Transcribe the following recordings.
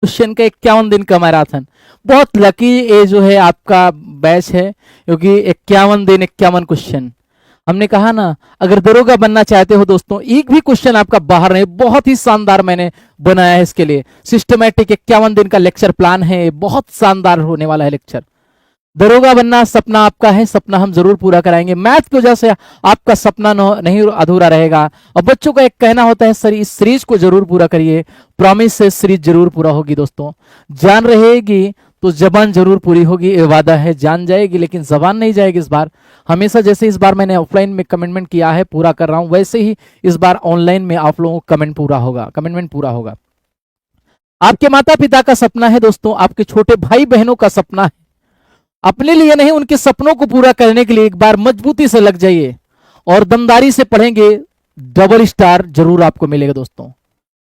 Question का 51 दिन का मैराथन। बहुत लकी ये जो है आपका बैच है, क्योंकि 51 दिन 51 क्वेश्चन। हमने कहा ना, अगर दरोगा बनना चाहते हो दोस्तों, एक भी क्वेश्चन आपका बाहर नहीं। बहुत ही शानदार मैंने बनाया है इसके लिए सिस्टमैटिक 51 दिन का लेक्चर प्लान है, बहुत शानदार होने वाला है लेक्चर। दरोगा बनना सपना आपका है, सपना हम जरूर पूरा कराएंगे। मैथ की वजह से आपका सपना नहीं अधूरा रहेगा। और बच्चों का एक कहना होता है, सर इस सीरीज को जरूर पूरा करिए, प्रॉमिस से सीरीज जरूर पूरा होगी दोस्तों। जान रहेगी तो जबान जरूर पूरी होगी, ये वादा है। जान जाएगी लेकिन जबान नहीं जाएगी इस बार। हमेशा जैसे इस बार मैंने ऑफलाइन में कमिटमेंट किया है, पूरा कर रहा हूं, वैसे ही इस बार ऑनलाइन में आप लोगों को कमिटमेंट पूरा होगा। आपके माता पिता का सपना है दोस्तों, आपके छोटे भाई बहनों का सपना है, अपने लिए नहीं उनके सपनों को पूरा करने के लिए एक बार मजबूती से लग जाइए और दमदारी से पढ़ेंगे, डबल स्टार जरूर आपको मिलेगा दोस्तों।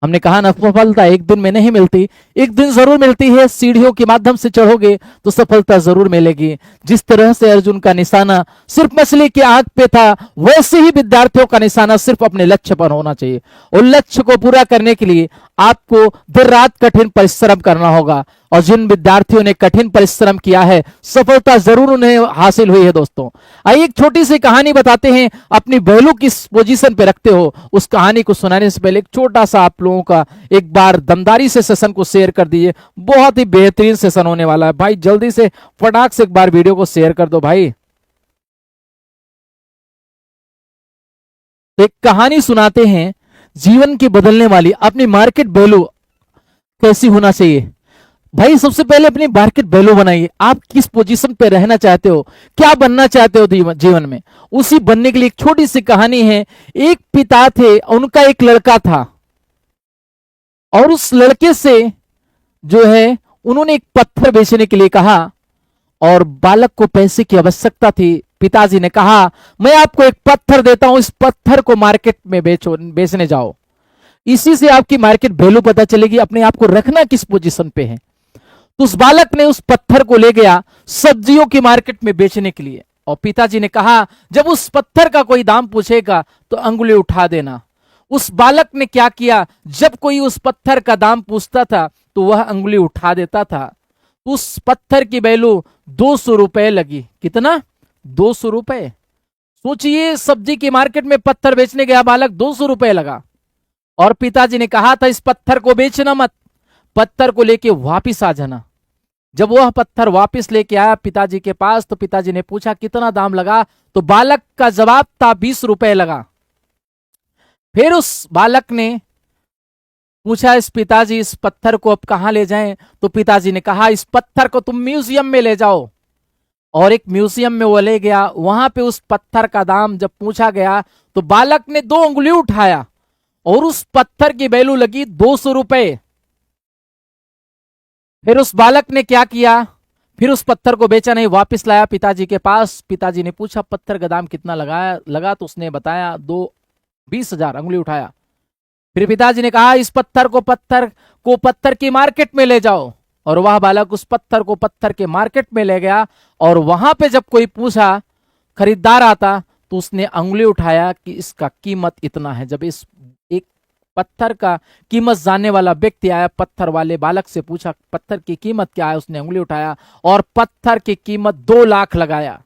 हमने कहा ना, सफलता एक दिन में नहीं मिलती, एक दिन जरूर मिलती है। सीढ़ियों के माध्यम से चढ़ोगे तो सफलता जरूर मिलेगी। जिस तरह से अर्जुन का निशाना सिर्फ मछली की आंख पे था, वैसे ही विद्यार्थियों का निशाना सिर्फ अपने लक्ष्य पर होना चाहिए। और लक्ष्य को पूरा करने के लिए आपको देर रात कठिन परिश्रम करना होगा। और जिन विद्यार्थियों ने कठिन परिश्रम किया है, सफलता जरूर उन्हें हासिल हुई है दोस्तों। आइए एक छोटी सी कहानी बताते हैं। अपनी वैल्यू किस पोजीशन पे रखते हो, उस कहानी को सुनाने से पहले एक छोटा सा आप लोगों का एक बार दमदारी से सेशन को शेयर कर दीजिए। बहुत ही बेहतरीन सेशन होने वाला है भाई। जल्दी से फटाक से एक बार वीडियो को शेयर कर दो भाई। तो एक कहानी सुनाते हैं जीवन की बदलने वाली। अपनी मार्केट वैल्यू कैसी होना चाहिए भाई? सबसे पहले अपनी मार्केट वैल्यू बनाइए। आप किस पोजीशन पे रहना चाहते हो, क्या बनना चाहते हो जीवन में, उसी बनने के लिए एक छोटी सी कहानी है। एक पिता थे, उनका एक लड़का था, और उस लड़के से जो है उन्होंने एक पत्थर बेचने के लिए कहा, और बालक को पैसे की आवश्यकता थी। पिताजी ने कहा, मैं आपको एक पत्थर देता हूं, इस पत्थर को मार्केट में बेचने जाओ। इसी से आपकी मार्केट वैल्यू पता चलेगी, अपने आप को रखना किस पोजीशन पे है। तो उस बालक ने उस पत्थर को ले गया सब्जियों की मार्केट में बेचने के लिए, और पिताजी ने कहा, जब उस पत्थर का कोई दाम पूछेगा तो अंगुली उठा देना। उस बालक ने क्या किया, जब कोई उस पत्थर का दाम पूछता था तो वह अंगुली उठा देता था। उस पत्थर की वैल्यू 200 रुपए लगी। कितना? 200 रुपए। सोचिए, सब्जी की मार्केट में पत्थर बेचने गया बालक, 200 रुपए लगा। और पिताजी ने कहा था, इस पत्थर को बेचना मत, पत्थर को लेके वापिस आ जाना। जब वह पत्थर वापस लेके आया पिताजी के पास, तो पिताजी ने पूछा, कितना दाम लगा? तो बालक का जवाब था, 20 रुपए लगा। फिर उस बालक ने पूछा, इस पिताजी इस पत्थर को अब कहां ले जाएं? तो पिताजी ने कहा, इस पत्थर को तुम म्यूजियम में ले जाओ। और एक म्यूजियम में वो ले गया। वहां पे उस पत्थर का दाम जब पूछा गया तो बालक ने 2 उंगली उठाया और उस पत्थर की वैल्यू लगी 200 रुपए। फिर उस बालक ने क्या किया, फिर उस पत्थर को बेचा नहीं, वापस लाया पिताजी के पास। पिताजी ने पूछा, पत्थर का दाम कितना लगा? तो उसने बताया 20,000, अंगुली उठाया। फिर पिताजी ने कहा, इस पत्थर को पत्थर की मार्केट में ले जाओ। और वह बालक उस पत्थर को पत्थर के मार्केट में ले गया, और वहां पे जब कोई पूछा, खरीदार आता, तो उसने अंगुली उठाया कि इसका कीमत इतना है। जब इस एक पत्थर का कीमत जानने वाला व्यक्ति आया, पत्थर वाले बालक से पूछा, पत्थर की कीमत क्या है? उसने अंगुली उठाया और पत्थर की कीमत 2 लाख लगाया।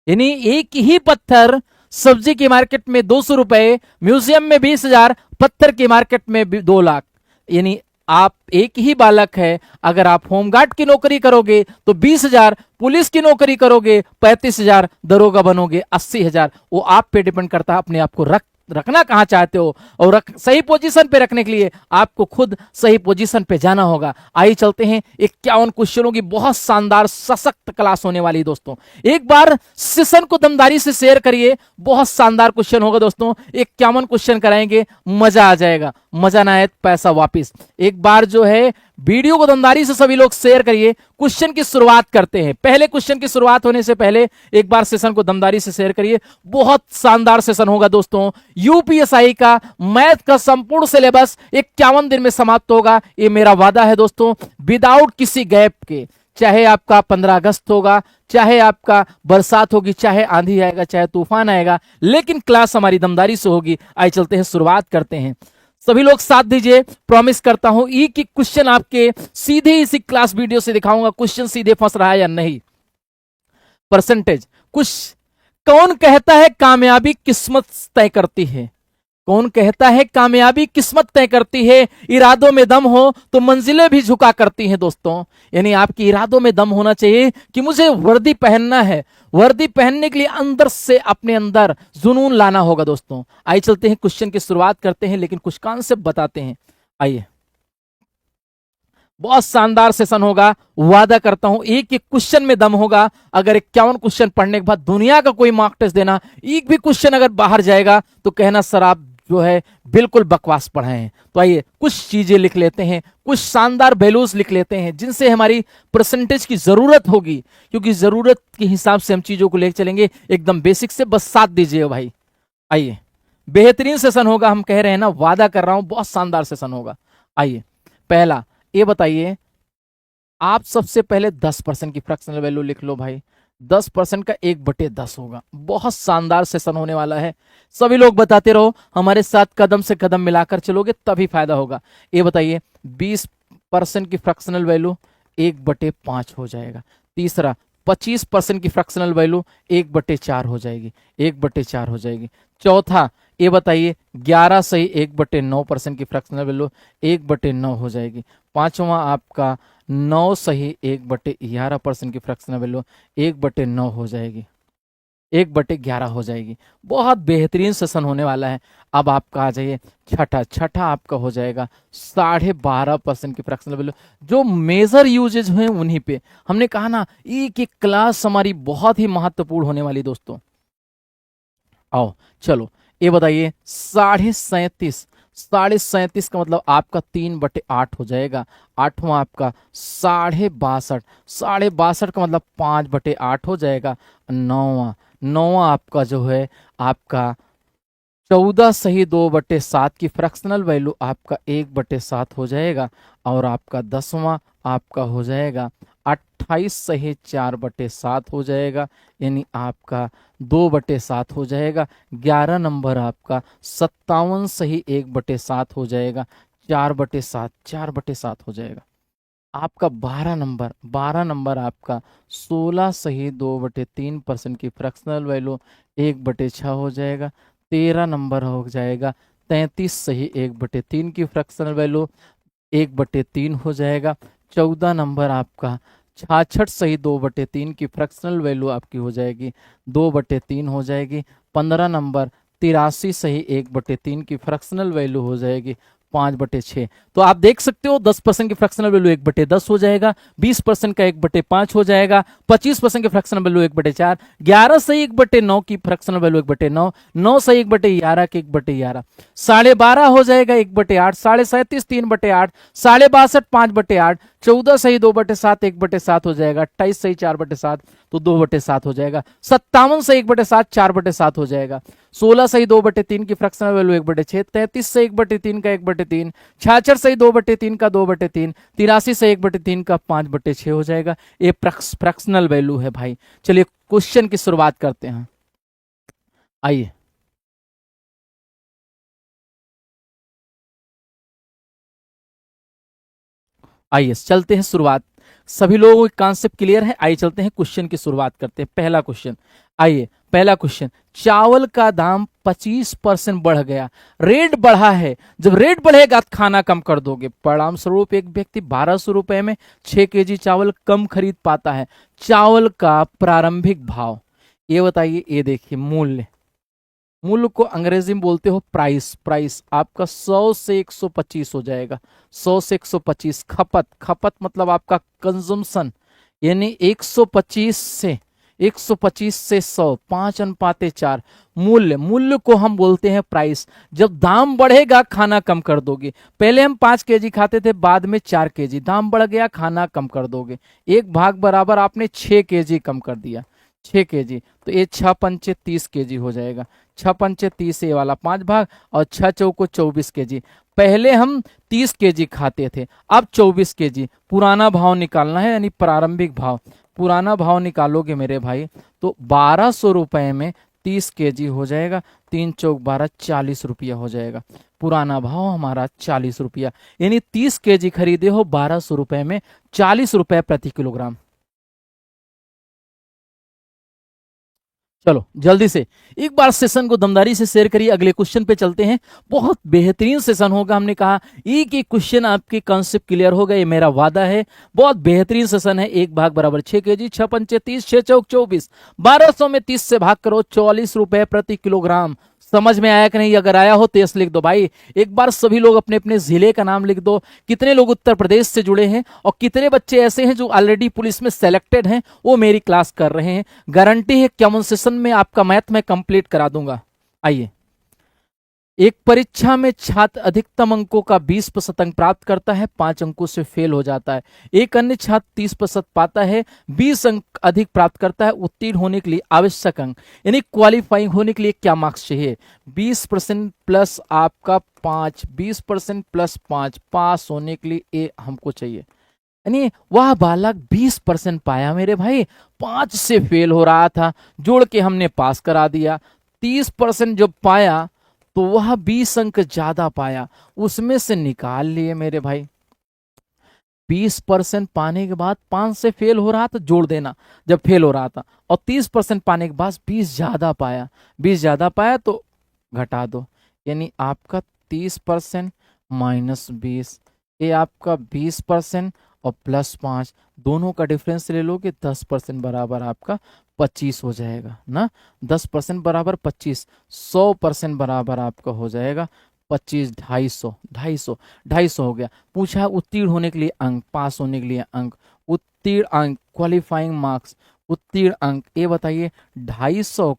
यानी एक ही पत्थर सब्जी की मार्केट में 200 रुपए, म्यूजियम में 20,000, पत्थर की मार्केट में 2 लाख। यानी आप एक ही बालक है, अगर आप होमगार्ड की नौकरी करोगे तो 20,000, पुलिस की नौकरी करोगे 35,000, दरोगा बनोगे 80,000। वो आप पे डिपेंड करता है, अपने आप को रखना कहां चाहते हो, और सही पोजीशन पे रखने के लिए आपको खुद सही पोजीशन पे जाना होगा। आइए चलते हैं, 51 क्वेश्चनों की बहुत शानदार सशक्त क्लास होने वाली दोस्तों। एक बार सेशन को दमदारी से शेयर करिए, बहुत शानदार क्वेश्चन होगा दोस्तों। 51 क्वेश्चन कराएंगे, मजा आ जाएगा। मजा ना आए पैसा वापिस। एक बार जो है वीडियो को दमदारी से सभी लोग शेयर करिए। क्वेश्चन की शुरुआत करते हैं। पहले क्वेश्चन की शुरुआत होने से पहले एक बार सेशन को दमदारी से शेयर करिए, बहुत शानदार सेशन होगा दोस्तों। यूपीएसआई का मैथ का संपूर्ण सिलेबस 51 दिन में समाप्त होगा, ये मेरा वादा है दोस्तों, विदाउट किसी गैप के। चाहे आपका 15 अगस्त होगा, चाहे आपका बरसात होगी, चाहे आंधी आएगा, चाहे तूफान आएगा, लेकिन क्लास हमारी दमदारी से होगी। आइए चलते हैं, शुरुआत करते हैं। सभी लोग साथ दीजिए, प्रॉमिस करता हूं ई की क्वेश्चन आपके सीधे इसी क्लास वीडियो से दिखाऊंगा, क्वेश्चन सीधे फंस रहा है या नहीं। परसेंटेज कुछ। कौन कहता है कामयाबी किस्मत तय करती है? कौन कहता है कामयाबी किस्मत तय करती है? इरादों में दम हो तो मंजिलें भी झुका करती हैं दोस्तों। यानी आपके इरादों में दम होना चाहिए कि मुझे वर्दी पहनना है। वर्दी पहनने के लिए अंदर से अपने अंदर जुनून लाना होगा दोस्तों। आइए चलते हैं, क्वेश्चन की शुरुआत करते हैं, लेकिन कुछ कॉन्सेप्ट बताते हैं। आइए, बहुत शानदार सेशन होगा, वादा करता हूं। एक एक क्वेश्चन में दम होगा। अगर 51 क्वेश्चन पढ़ने के बाद दुनिया का कोई मार्क टेस्ट देना, एक भी क्वेश्चन अगर बाहर जाएगा तो कहना सर आप जो है बिल्कुल बकवास पढ़ाए हैं। तो आइए कुछ चीजें लिख लेते हैं, कुछ शानदार वैल्यूज लिख लेते हैं जिनसे हमारी परसेंटेज की जरूरत होगी, क्योंकि जरूरत के हिसाब से हम चीजों को लेकर चलेंगे एकदम बेसिक से। बस साथ दीजिए भाई। आइए, बेहतरीन सेशन होगा, हम कह रहे हैं ना, वादा कर रहा हूं बहुत शानदार सेशन होगा। आइए, पहला ये बताइए, आप सबसे पहले 10% की फ्रैक्शनल वैल्यू लिख लो भाई। 10% का 1/10 होगा। बहुत शानदार सेशन होने वाला है, सभी लोग बताते रहो, हमारे साथ कदम से कदम मिलाकर चलोगे तभी फायदा होगा। ये बताइए 20% की फ्रैक्शनल वैल्यू 1/5 हो जाएगा। तीसरा 25% की फ्रैक्शनल वैल्यू 1/4 हो जाएगी, 1/4 हो जाएगी। चौथा ये बताइए 11 सही 1/9% की फ्रैक्शनल वैल्यू 1/9 हो जाएगी। पांचवा आपका 9 सही 1/11% की फ्रैक्शनल वैल्यू 1/9 हो जाएगी, 1/11 हो जाएगी। बहुत बेहतरीन सेशन होने वाला है। अब आपका आ जाइए छठा आपका हो जाएगा 12.5% की फ्रैक्शनल वैल्यू। जो मेजर यूजेज हुए उन्हीं पे हमने कहा ना, एक एक क्लास हमारी बहुत ही महत्वपूर्ण होने वाली दोस्तों। आओ चलो, ये बताइए 37.5, 37.5 का मतलब आपका 3/8 हो जाएगा। आठवां आपका 62.5, 62.5 का मतलब 5/8 हो जाएगा। नौवां आपका जो है आपका 14 सही 2/7 की फ्रैक्शनल वैल्यू आपका 1/7 हो जाएगा। और आपका 10वां आपका हो जाएगा 28 सही 4/7 हो जाएगा, यानी आपका 2/7 हो जाएगा। 11 नंबर आपका 57 सही 1/7 हो जाएगा, 4/7, 4/7 हो जाएगा। आपका 12 नंबर आपका 16 सही 2/3% की फ्रैक्शनल वैल्यू 1/6 हो जाएगा। 13 नंबर हो जाएगा 33 सही 1/3 की फ्रैक्शनल वैल्यू 1/3 हो जाएगा। 14 नंबर आपका 66 सही 2/3 की फ्रैक्शनल वैल्यू आपकी हो जाएगी, 2/3 हो जाएगी। 15 नंबर 83 सही 1/3 की फ्रैक्शनल वैल्यू हो जाएगी, 5/6। तो आप देख सकते हो 10% की फ्रैक्शनल वैल्यू 1/10 हो जाएगा, 20% का 1/5 हो जाएगा, 25% की फ्रैक्शनल वैल्यू 1/4, 11 से 1/9 की फ्रैक्शनल वैल्यू 1/9, 9 से 1/11 की 1/11, 12.5 हो जाएगा 1/8, 37.5 3/8, 62.5 5/8, 14 सही 2/7 1/7 हो जाएगा, 28 सही 4/7 तो 2/7 हो जाएगा, 57 से 1/7 4/7 हो जाएगा, 16 सही 2/3 की फ्रैक्शनल वैल्यू 1/6, 33 से 1/3 का 1/3, 66 सही 2/3 का 2/3, 83 से 1/3 का 5/6 हो जाएगा। ये फ्रैक्शनल वैल्यू है भाई। चलिए क्वेश्चन की शुरुआत करते हैं। आइए, आइए चलते हैं शुरुआत। सभी लोगों को कॉन्सेप्ट क्लियर है? आइए चलते हैं क्वेश्चन की शुरुआत करते हैं। पहला क्वेश्चन, आइए पहला क्वेश्चन, चावल का दाम 25% बढ़ गया, रेट बढ़ा है, जब रेट बढ़ेगा तो खाना कम कर दोगे। परिणाम स्वरूप एक व्यक्ति 1200 रुपए में 6 केजी चावल कम खरीद पाता है। चावल का प्रारंभिक भाव ये बताइए। ये देखिए मूल्य, मूल्य को अंग्रेजी में बोलते हो प्राइस। प्राइस आपका 100 से 125 हो जाएगा, 100 से 125। खपत, खपत मतलब आपका कंजम्पशन, यानी 125 से 100, 5:4। मूल्य, मूल्य को हम बोलते हैं प्राइस। जब दाम बढ़ेगा खाना कम कर दोगे। पहले हम 5 केजी खाते थे, बाद में 4 केजी, दाम बढ़ गया खाना कम कर दोगे। 1 भाग बराबर आपने 6 केजी कम कर दिया, 6 केजी, तो ये 6×5 30 केजी हो जाएगा। 6×5 30, ये वाला 5 भाग, और 6×4 24 केजी। पहले हम 30 केजी खाते थे, अब 24 केजी। पुराना भाव निकालना है, यानी प्रारंभिक भाव। पुराना भाव निकालोगे मेरे भाई तो 1200 रुपए में 30 केजी हो जाएगा। 3×4 12, 40 रुपया हो जाएगा। पुराना भाव हमारा 40 रुपया, यानी 30 केजी खरीदे हो 1200 रुपए में, 40 रुपए प्रति किलोग्राम। चलो जल्दी से एक बार सेशन को दमदारी से शेयर करिए, अगले क्वेश्चन पे चलते हैं। बहुत बेहतरीन सेशन होगा, हमने कहा एक एक क्वेश्चन आपके कॉन्सेप्ट क्लियर हो गए, मेरा वादा है। बहुत बेहतरीन सेशन है। 1 भाग बराबर 6 केजी, 6 पंचे 30, 6 चौक 24, 1200 में 30 से भाग करो, 44 रुपए प्रति किलोग्राम। समझ में आया कि नहीं? अगर आया हो तो यस लिख दो भाई। एक बार सभी लोग अपने अपने जिले का नाम लिख दो। कितने लोग उत्तर प्रदेश से जुड़े हैं और कितने बच्चे ऐसे हैं जो ऑलरेडी पुलिस में सेलेक्टेड हैं, वो मेरी क्लास कर रहे हैं। गारंटी है कॉमन सेशन में आपका मैथ में कंप्लीट करा दूंगा। आइए, एक परीक्षा में छात्र अधिकतम अंकों का 20% अंक प्राप्त करता है, 5 अंकों से फेल हो जाता है। एक अन्य छात्र 30% पाता है, 20 अंक अधिक प्राप्त करता है। उत्तीर्ण होने के लिए आवश्यक अंक, यानी क्वालिफाइंग होने के लिए क्या मार्क्स चाहिए? 20% प्लस आपका 5, 20% प्लस 5, पास होने के लिए ए हमको चाहिए। यानी वह बालक 20% पाया मेरे भाई, 5 से फेल हो रहा था, जोड़ के हमने पास करा दिया। 30% जब पाया तो वह 20 अंक ज्यादा पाया, उसमें से निकाल लिए मेरे भाई। 20% पाने के बाद 5 से फेल हो रहा था, जोड़ देना जब फेल हो रहा था, और 30% पाने के बाद 20 ज्यादा पाया, 20 ज्यादा पाया तो घटा दो, यानी आपका 30% माइनस 20, ये आपका 20% और प्लस 5, दोनों का डिफरेंस ले लोगे 10% बराबर आपका 25 हो जाएगा ना। 10% बराबर 25, 100% बराबर आपका हो जाएगा 25, 250, 250, 250 हो गया। पूछा उत्तीर्ण होने के लिए अंक, पास होने के लिए अंक, उत्तीर्ण अंक, क्वालिफाइंग मार्क्स, उत्तीर्ण अंक, ये बताइए 250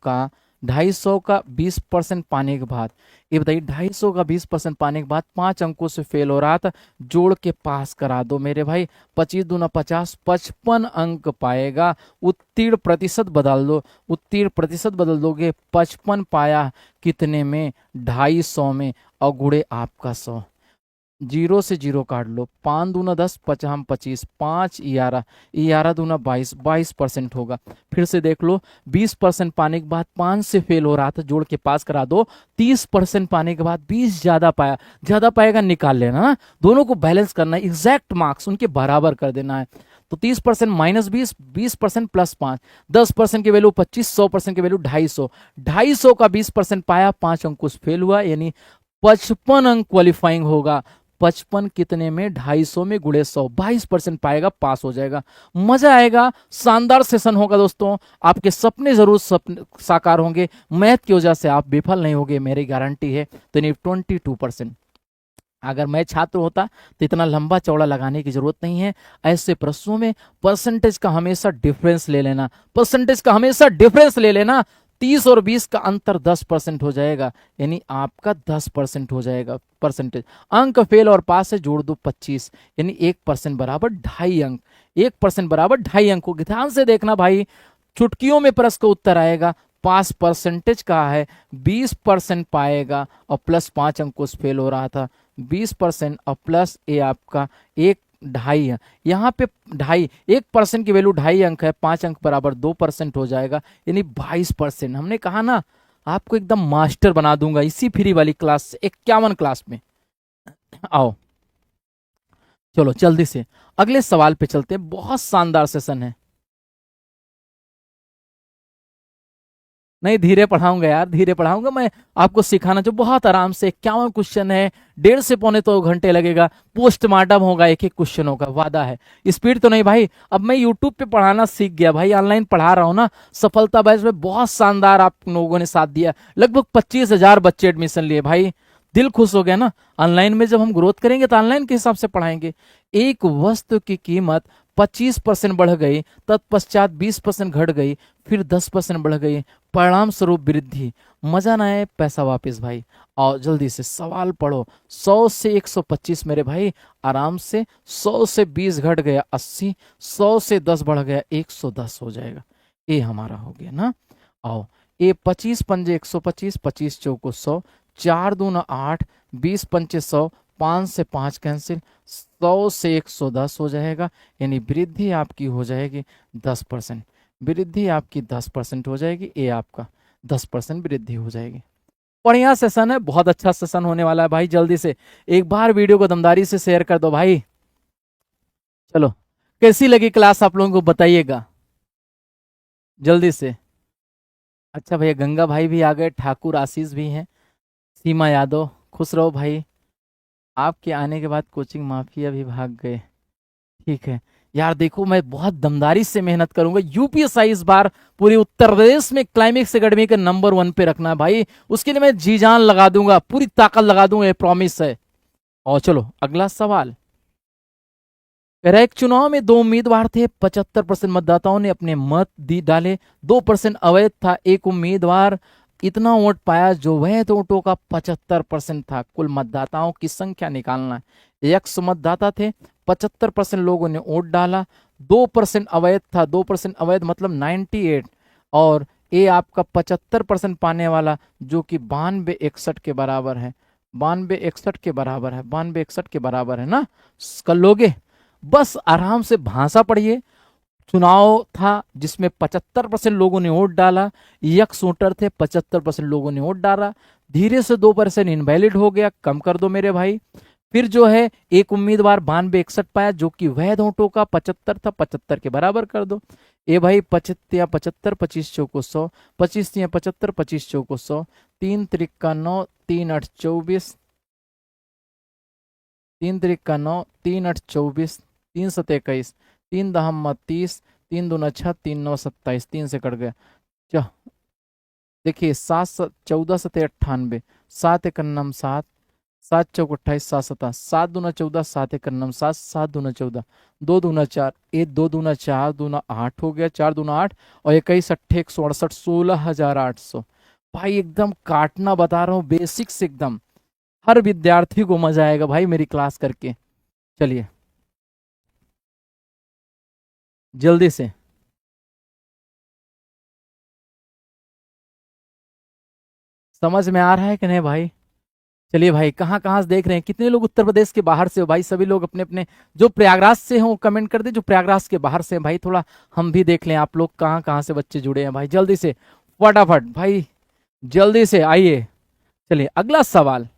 का 20% पाने के बाद, ये बताइए 250 का 20% पाने के बाद 5 अंकों से फेल हो रहा था, जोड़ के पास करा दो मेरे भाई। 25 दूना 50, 55 अंक पाएगा। उत्तीर्ण प्रतिशत बदल दो, उत्तीर्ण प्रतिशत बदल दोगे, 55 पाया कितने में? 250 में, और गुणे आपका 100, 0 से 0 काट लो। 5 दूना 10, 50 25, 5 11, 11 दूना 22, 22% होगा। फिर से देख लो, 20% पाने के बाद 5 से फेल हो रहा था, जोड़ के पास करा दो। 30% पाने के बाद 20 ज्यादा पाया, ज्यादा पाएगा निकाल लेना ना, दोनों को बैलेंस करना है, एग्जैक्ट मार्क्स उनके बराबर कर देना है। तो 30% माइनस 20, 20% प्लस 5, 10% की वैल्यू 25, 100% की वैल्यू 250, 250 का 20% पाया, 5 अंकों से फेल हुआ, यानी 55 अंक क्वालिफाइंग होगा। 55 कितने में? 250 में, गुणे 100, 22% पाएगा, पास हो जाएगा। मजा आएगा, शानदार सेशन होगा दोस्तों। आपके सपने जरूर सपने साकार होंगे, मैथ की वजह से आप विफल नहीं होंगे, मेरी गारंटी है। तो 22%, अगर मैं छात्र होता तो इतना लंबा चौड़ा लगाने की जरूरत नहीं है। ऐसे प्रश्नों में परसेंटेज का हमेशा डिफरेंस ले लेना, परसेंटेज का हमेशा डिफरेंस ले लेना। 30 और 20 का अंतर 10% हो जाएगा, यानी आपका 10% हो जाएगा परसेंटेज। अंक फेल और पास से जोड़ दो 25, यानी 1% बराबर 2.5 अंक, 1% बराबर 2.5 अंक को ध्यान से देखना भाई, चुटकियों में प्रश्न का उत्तर आएगा। पास परसेंटेज का है, 20% पाएगा और प्लस 5 अंकों से फेल हो रहा था, 20% और प्लस ए आपका 1.5 है, यहाँ पे 2.5, 1% की वैल्यू 2.5 अंक है, 5 अंक बराबर 2% हो जाएगा, यानी 22%। हमने कहा ना आपको एकदम मास्टर बना दूंगा इसी फ्री वाली क्लास से, 51 क्लास में। आओ चलो जल्दी से अगले सवाल पे चलते हैं, बहुत शानदार सेशन है। नहीं धीरे पढ़ाऊंगा यार, धीरे पढ़ाऊंगा मैं आपको सिखाना, जो बहुत आराम से 51 क्वेश्चन है, 1.5 से पौने 2 घंटे लगेगा। पोस्टमार्टम होगा, एक एक क्वेश्चन होगा, वादा है। स्पीड तो नहीं भाई, अब मैं यूट्यूब पे पढ़ाना सीख गया भाई, ऑनलाइन पढ़ा रहा हूँ ना। सफलता बैच में बहुत शानदार आप लोगों ने साथ दिया, लगभग 25,000 बच्चे एडमिशन लिए भाई, दिल खुश हो गया ना। ऑनलाइन में जब हम ग्रोथ करेंगे तो ऑनलाइन के हिसाब से पढ़ाएंगे। एक वस्तु की कीमत 25% बढ़ गई, तत्पश्चात 20% घट गई, फिर 10% बढ़ गई, परिणाम स्वरूप वृद्धि। मजा ना आए, पैसा वापस भाई। और जल्दी से सवाल पढ़ो। 100 से 125 मेरे भाई, आराम से। 100 से 20 घट गया 80, 100 से 10 बढ़ गया 110 हो जाएगा। ये हमारा हो गया ना। आओ, ये 25 पंजे 125, 25 चौको 100, 4 दूना 8, 20 पंचे 100, 5 से 5 कैंसिल, 100 से 110 हो जाएगा, यानी वृद्धि आपकी हो जाएगी 10%। वृद्धि आपकी 10% हो जाएगी, ये आपका 10% वृद्धि हो जाएगी। बढ़िया सेशन है, बहुत अच्छा सेशन होने वाला है भाई। जल्दी से एक बार वीडियो को दमदारी से शेयर कर दो भाई। चलो, कैसी लगी क्लास आप लोगों को बताइएगा जल्दी से। अच्छा भैया, गंगा भाई भी आ गए, ठाकुर आशीष भी हैं, सीमा यादव, खुश रहो भाई। आपके आने के बाद कोचिंग माफिया भी भाग गए। ठीक है यार, देखो मैं बहुत दमदारी से मेहनत करूंगा। यूपीएसआई इस बार पूरे उत्तर प्रदेश में क्लाइमेक्स एकेडमी के नंबर 1 पे रखना है भाई। उसके लिए मैं जी जान लगा दूंगा, पूरी ताकत लगा दूंगा, ये प्रॉमिस है। और चलो अगला सवाल। एक चुनाव में 2 उम्मीदवार थे, 75% मतदाताओं ने अपने मत दी डाले, 2% अवैध था, एक उम्मीदवार इतना वोट पाया जो वैध वोटों का 75% था। कुल मतदाताओं की संख्या निकालना है। एक्स मतदाता थे, 75% लोगों ने वोट डाला, 2% अवैध था, 2% अवैध मतलब 98, और ये आपका 75% पाने वाला जो कि 9261 के बराबर है, 9261 के बराबर है, 9261 के बराबर है ना। कर लोगे? बस आराम से भाषा पढ़िए। चुनाव था जिसमें 75% लोगों ने वोट डाला, यक्स वोटर थे, 75% लोगों ने वोट डाला, धीरे से 2% इनवैलिड हो गया, कम कर दो मेरे भाई। फिर जो है एक उम्मीदवार 9261 पाया जो कि वैध वोटों का 75 था, 75 के बराबर कर दो। ए भाई 75 75, 25 चौको 100, 25 75, 25 चौको 100, 3 त्रिक 9, 3 8 24, 3 त्रिक 9, 3 8 24, 3 7 21, 3 दहम 30, 3 दूना 6, 3 9 27, 3 से कट गया। चलो देखिए, 7 14 7 98, 7 1 9 7, 7 चौक 28, 7 7, 7 दूना 14, 7 1 9 7, 7 दूना 14, 2 दूना 4, 1 2 दूना 4 दूना 8 हो गया, 4 दूना 8 और 21 अट्ठे 168, 16,800। भाई एकदम काटना बता रहा हूँ, बेसिक्स एकदम। हर विद्यार्थी को मजा आएगा भाई मेरी क्लास करके। चलिए जल्दी से, समझ में आ रहा है कि नहीं भाई? चलिए भाई, कहाँ कहाँ से देख रहे हैं, कितने लोग उत्तर प्रदेश के बाहर से हो भाई? सभी लोग अपने अपने जो प्रयागराज से हो कमेंट कर दे, जो प्रयागराज के बाहर से हैं भाई, थोड़ा हम भी देख लें आप लोग कहाँ कहाँ से बच्चे जुड़े हैं भाई। जल्दी से फटाफट भाई, जल्दी से आइए। चलिए अगला सवाल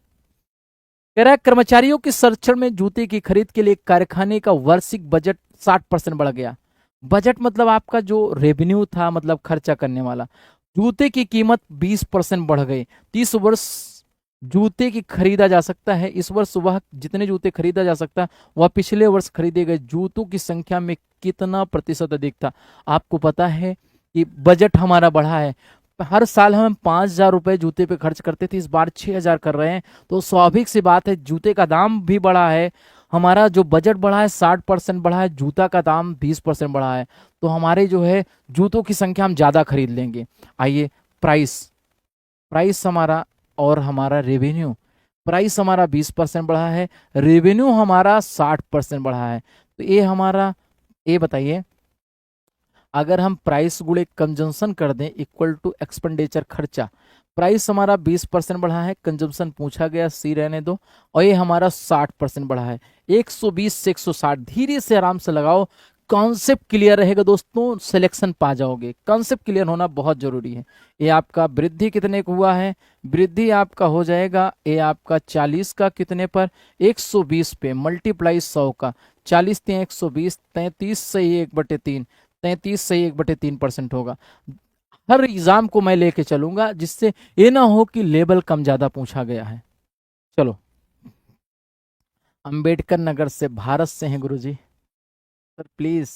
कह रहा है, कर्मचारियों के संरक्षण में जूते की खरीद के लिए कारखाने का वार्षिक बजट 60% बढ़ गया। बजट मतलब आपका जो रेवेन्यू था, मतलब खर्चा करने वाला। जूते की कीमत 20% बढ़ गई। 30 वर्ष जूते की खरीदा जा सकता है, इस वर्ष वह जितने जूते खरीदा जा सकता है वह पिछले वर्ष खरीदे गए जूतों की संख्या में कितना प्रतिशत अधिक था? आपको पता है कि बजट हमारा बढ़ा है। हर साल हम 5,000 रुपए जूते पे खर्च करते थे, इस बार 6,000 कर रहे हैं, तो स्वाभाविक सी बात है जूते का दाम भी बढ़ा है। हमारा जो बजट बढ़ा है 60% बढ़ा है, जूता का दाम 20% बढ़ा है, तो हमारे जो है जूतों की संख्या हम ज्यादा खरीद लेंगे। आइए प्राइस, प्राइस हमारा और हमारा रेवेन्यू, प्राइस हमारा 20% बढ़ा है, रेवेन्यू हमारा 60% बढ़ा है। तो ये हमारा, ये बताइए अगर हम प्राइस गुणे कंजम्पशन कर दें इक्वल टू एक्सपेंडिचर खर्चा, प्राइस हमारा 20% बढ़ा है, कंजम्पशन पूछा गया सी रहने दो, और ये हमारा 60% बढ़ा है। 120 से 160, धीरे से आराम से लगाओ, कॉन्सेप्ट क्लियर रहेगा दोस्तों, सिलेक्शन पा जाओगे। कॉन्सेप्ट क्लियर होना बहुत जरूरी है। ये आपका वृद्धि कितने को हुआ है? वृद्धि आपका हो जाएगा, ये आपका 40 का कितने पर? 120 पे मल्टीप्लाई 100 का, 40 3 120, 33 से ही 1/3, 33 से ही 1/3% होगा। हर एग्जाम को मैं लेके चलूंगा जिससे ये ना हो कि लेवल कम ज्यादा पूछा गया है। चलो, अंबेडकर नगर से भारत से हैं गुरुजी, सर प्लीज।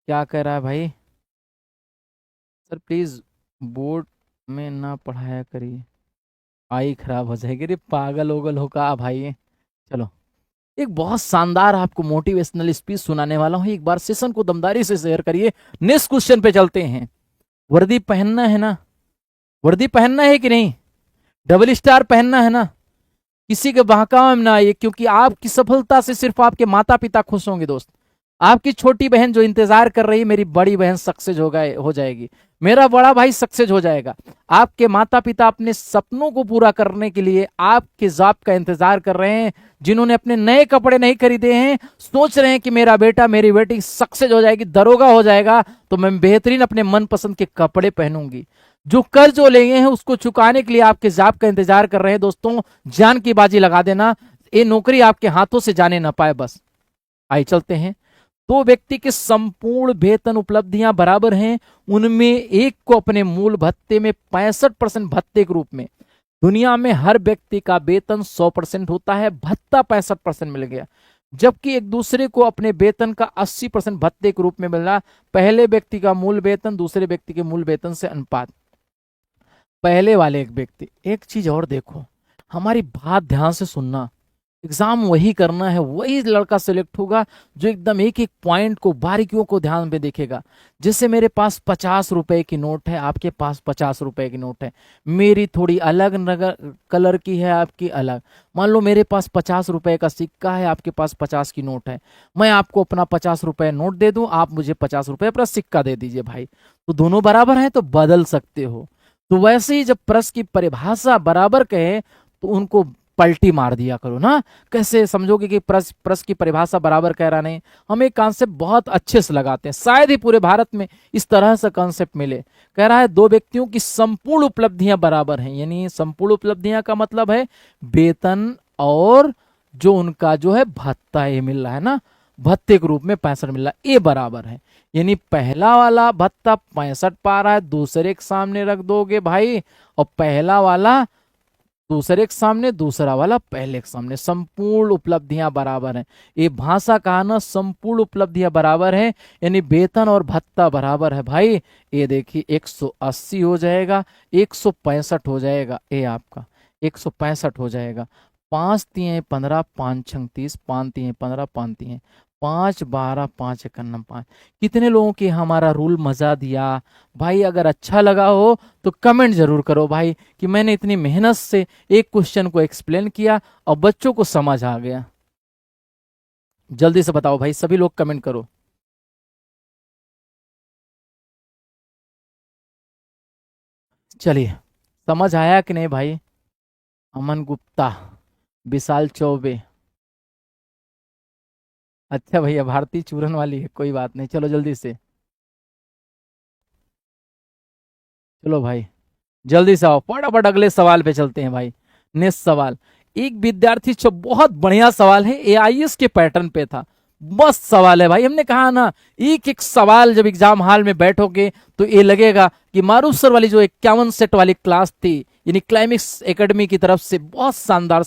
क्या कह रहा है भाई? सर प्लीज बोर्ड में ना पढ़ाया करिए, आई खराब हो जाएगी। रे पागल ओगल हो का भाई? चलो, एक बहुत शानदार आपको मोटिवेशनल स्पीच सुनाने वाला हूं, एक बार सेशन को दमदारी से शेयर करिए। नेक्स्ट क्वेश्चन पे चलते हैं। वर्दी पहनना है ना? वर्दी पहनना है कि नहीं? डबल स्टार पहनना है ना? किसी के बहकावे में ना आइए, क्योंकि आपकी सफलता से सिर्फ आपके माता पिता खुश होंगे दोस्त। आपकी छोटी बहन जो इंतजार कर रही है मेरी बड़ी बहन सक्सेस हो जाएगी, मेरा बड़ा भाई सक्सेस हो जाएगा। आपके माता पिता अपने सपनों को पूरा करने के लिए आपके जॉब का इंतजार कर रहे हैं। जिन्होंने अपने नए कपड़े नहीं खरीदे हैं सोच रहे हैं कि मेरा बेटा मेरी बेटी सक्सेस हो जाएगी, दरोगा हो जाएगा, तो मैं बेहतरीन अपने मनपसंद के कपड़े पहनूंगी। जो कर्ज जो लिए हैं उसको चुकाने के लिए आपके जॉब का इंतजार कर रहे हैं। दोस्तों जान की बाजी लगा देना, ये नौकरी आपके हाथों से जाने ना पाए बस। आइए चलते हैं। दो व्यक्ति के संपूर्ण वेतन उपलब्धियां बराबर हैं, उनमें एक को अपने मूल भत्ते में 65% भत्ते के रूप में, दुनिया में हर व्यक्ति का वेतन 100% होता है, भत्ता 65% मिल गया, जबकि एक दूसरे को अपने वेतन का 80% भत्ते के रूप में मिल रहा। पहले व्यक्ति का मूल वेतन दूसरे व्यक्ति के मूल वेतन से अनुपात। पहले वाले एक व्यक्ति, एक चीज और देखो, हमारी बात ध्यान से सुनना, एग्जाम वही करना है, वही लड़का सिलेक्ट होगा जो एकदम एक एक पॉइंट को बारीकियों को ध्यान में देखेगा। जैसे मेरे पास 50 रुपए की नोट है, आपके पास 50 रुपए की नोट है, मेरी थोड़ी अलग कलर की है, आपकी अलग। मान लो मेरे पास 50 रुपए का सिक्का है, आपके पास 50 की नोट है, मैं आपको अपना 50 रुपए नोट दे दूं, आप मुझे 50 रुपए अपना सिक्का दे दीजिए भाई, तो दोनों बराबर हैं तो बदल सकते हो। तो वैसे ही जब प्रश्न की परिभाषा बराबर कहे तो उनको पलटी मार दिया करो ना। कैसे समझोगे कि प्रश्न की परिभाषा बराबर कह रहा नहीं। हम एक कॉन्सेप्ट बहुत अच्छे से लगाते हैं, शायद ही पूरे भारत में इस तरह से कॉन्सेप्ट मिले। कह रहा है दो व्यक्तियों की संपूर्ण उपलब्धियां बराबर हैं, यानी संपूर्ण उपलब्धियां का मतलब है वेतन और जो उनका जो है भत्ता ये मिल रहा है ना, भत्ते के रूप में 65 मिल रहा है, ये बराबर है। यानी पहला वाला भत्ता 65 पा रहा है, दूसरे के सामने रख दोगे भाई, और पहला वाला दूसरे के सामने, दूसरा वाला पहले के सामने, संपूर्ण उपलब्धियां बराबर हैं। ये भाषा कहा ना, संपूर्ण उपलब्धियां बराबर हैं, यानी वेतन और भत्ता बराबर है भाई। ये देखिए 180 हो जाएगा, 165 हो जाएगा, ये आपका 165 हो जाएगा। 5×3=15, 5×6=30, 5×3=15, 5×3 5 12 5 51 5। कितने लोगों की हमारा रूल मजा दिया भाई? अगर अच्छा लगा हो तो कमेंट जरूर करो भाई कि मैंने इतनी मेहनत से एक क्वेश्चन को एक्सप्लेन किया और बच्चों को समझ आ गया। जल्दी से बताओ भाई, सभी लोग कमेंट करो। चलिए, समझ आया कि नहीं भाई? अमन गुप्ता, विशाल चौबे, अच्छा भैया भारती चूरन वाली है, कोई बात नहीं, चलो जल्दी से, चलो भाई जल्दी से आओ, फटाफट अगले सवाल पे चलते हैं भाई। नेक्स्ट सवाल, एक विद्यार्थी बहुत बढ़िया सवाल है, एआईएस के पैटर्न पे था, मस्त सवाल है भाई। हमने कहा ना, एक एक सवाल जब एग्जाम हॉल में बैठोगे तो ये लगेगा कि मारूफ सर वाली जो 51 सेट वाली क्लास थी, यानी क्लाइमेक्स एकेडमी की तरफ से बहुत शानदार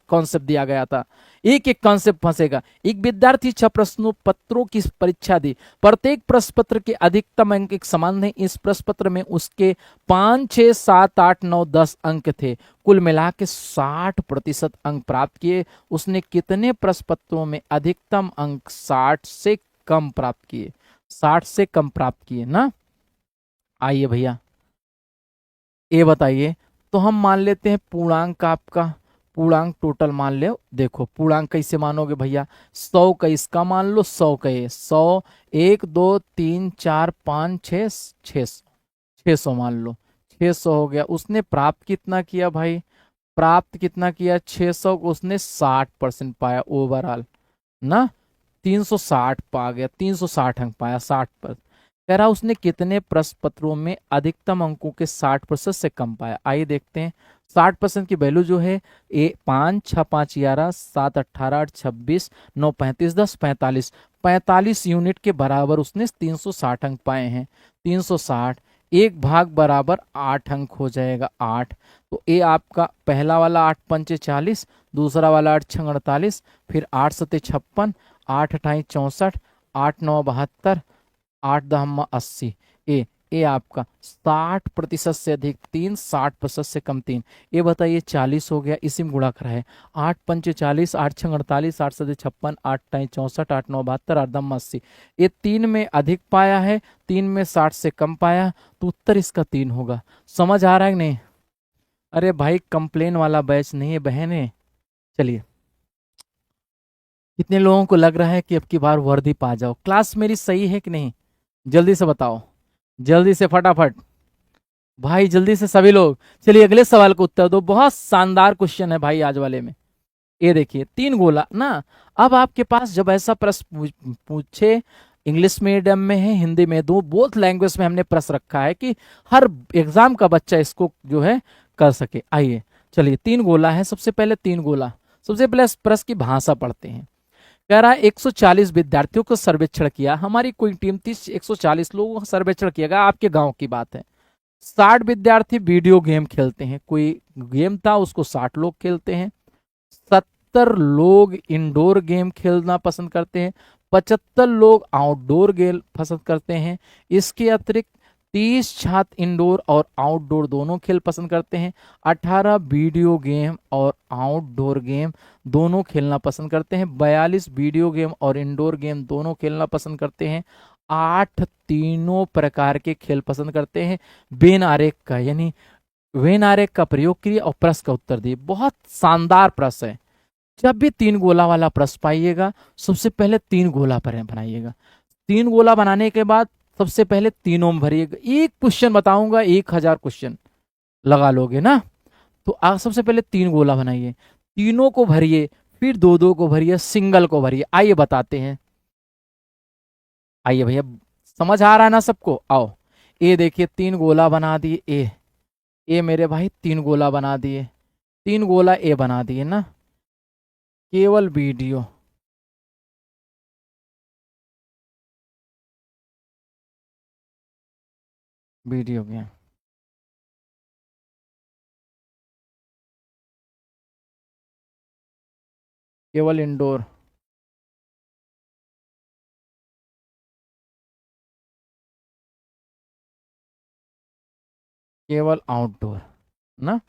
कॉन्सेप्ट दिया गया था। एक एक कॉन्सेप्ट फंसेगा। एक विद्यार्थी 6 प्रश्नों पत्रों की परीक्षा दी, प्रत्येक प्रश्न पत्र के अधिकतम अंक एक समान है। इस प्रश्न पत्र में उसके 5 6 7 8 9 10 अंक थे, कुल मिला के 60% अंक प्राप्त किए। उसने कितने प्रश्न पत्रों में अधिकतम अंक 60 से कम प्राप्त किए? 60 से कम प्राप्त किए ना। आइए भैया ये बताइए, तो हम मान लेते हैं पूर्णांक आपका, पूर्णांक टोटल मान ले। देखो पूर्णांक कैसे मानोगे भैया? 100 का इसका मान लो, 100 का ये 100, 1 2 3 4 5 6 600, 600 मान लो, 600 हो गया। उसने प्राप्त कितना किया भाई? प्राप्त कितना किया? 600 को उसने 60% पाया ओवरऑल ना, 360 पा गया, 360 अंक पाया, 60%। कह रहा उसने कितने प्रश्न पत्रों में अधिकतम अंकों के 60% से कम पाया? आइए देखते हैं। 60% की वैल्यू जो है, 5 6 5 11 7 18 8 26 9 35 10 45, 45 यूनिट के बराबर उसने 360 अंक पाए हैं। 360 एक भाग बराबर 8 अंक हो जाएगा, 8। तो ये आपका पहला वाला 8 पंचे 40, दूसरा वाला 8 छंग 48, फिर 8 सते 56, 8 अठाई 64, 8 9 72, 8 दहम्मा 80। ए आपका 60% से अधिक 3, 60% से कम 3। ये बताइए 40 हो गया, इसी में गुणा करा है। 8 पंचे 40, 8 छंग 48, 8 सते 56, 8 टाई 64, 8 9 72, 8 दम 80। ये 3 में अधिक पाया है, 3 में 60 से कम पाया, तो उत्तर इसका 3 होगा। समझ आ रहा है कि नहीं? अरे भाई कंप्लेन वाला बैच नहीं है बहने। चलिए कितने लोगों को लग रहा है कि अब की बार वर्दी पा जाओ? क्लास मेरी सही है कि नहीं? जल्दी से बताओ, जल्दी से फटाफट भाई, जल्दी से सभी लोग। चलिए अगले सवाल को उत्तर दो। बहुत शानदार क्वेश्चन है भाई आज वाले में। ये देखिए, तीन गोला ना। अब आपके पास जब ऐसा प्रश्न पूछे, इंग्लिश मीडियम में है, हिंदी में, दो बोथ लैंग्वेज में हमने प्रश्न रखा है कि हर एग्जाम का बच्चा इसको जो है कर सके। आइए चलिए, तीन गोला है। सबसे पहले तीन गोला, सबसे पहले इस प्रश्न की भाषा पढ़ते हैं। कह रहा है 140 विद्यार्थियों को सर्वेक्षण किया। हमारी कोई टीम 140 लोगों का सर्वेक्षण किया गया, आपके गांव की बात है। 60 विद्यार्थी वीडियो गेम खेलते हैं, कोई गेम था उसको 60 लोग खेलते हैं। 70 लोग इंडोर गेम खेलना पसंद करते हैं। 75 लोग आउटडोर गेम पसंद करते हैं। इसके अतिरिक्त 30 छात्र इंडोर और आउटडोर दोनों खेल पसंद करते हैं। 18 वीडियो गेम और आउटडोर गेम दोनों खेलना पसंद करते हैं। 42 वीडियो गेम और इंडोर गेम दोनों खेलना पसंद करते हैं। 8 तीनों प्रकार के खेल पसंद करते हैं। वेन आरेख का, यानी वेन आरेख का प्रयोग करिए और प्रश्न का उत्तर दिए। बहुत शानदार प्रश्न है। जब भी तीन गोला वाला प्रश्न पाइएगा, सबसे पहले तीन गोला पर बनाइएगा। तीन गोला बनाने के बाद सबसे पहले तीनों में भरिएगा। एक क्वेश्चन बताऊंगा, 1000 क्वेश्चन लगा लोगे ना। तो आप सबसे पहले तीन गोला बनाइए, तीनों को भरिए, फिर दो दो को भरिए, सिंगल को भरिए। आइए बताते हैं। आइए भैया, समझ आ रहा है ना सबको? आओ, ये देखिए तीन गोला बना दिए। ए मेरे भाई तीन गोला बना दिए, तीन गोला ए बना दिए ना। केवल वीडियो, वीडियो गेम, केवल इंडोर, केवल आउटडोर ना।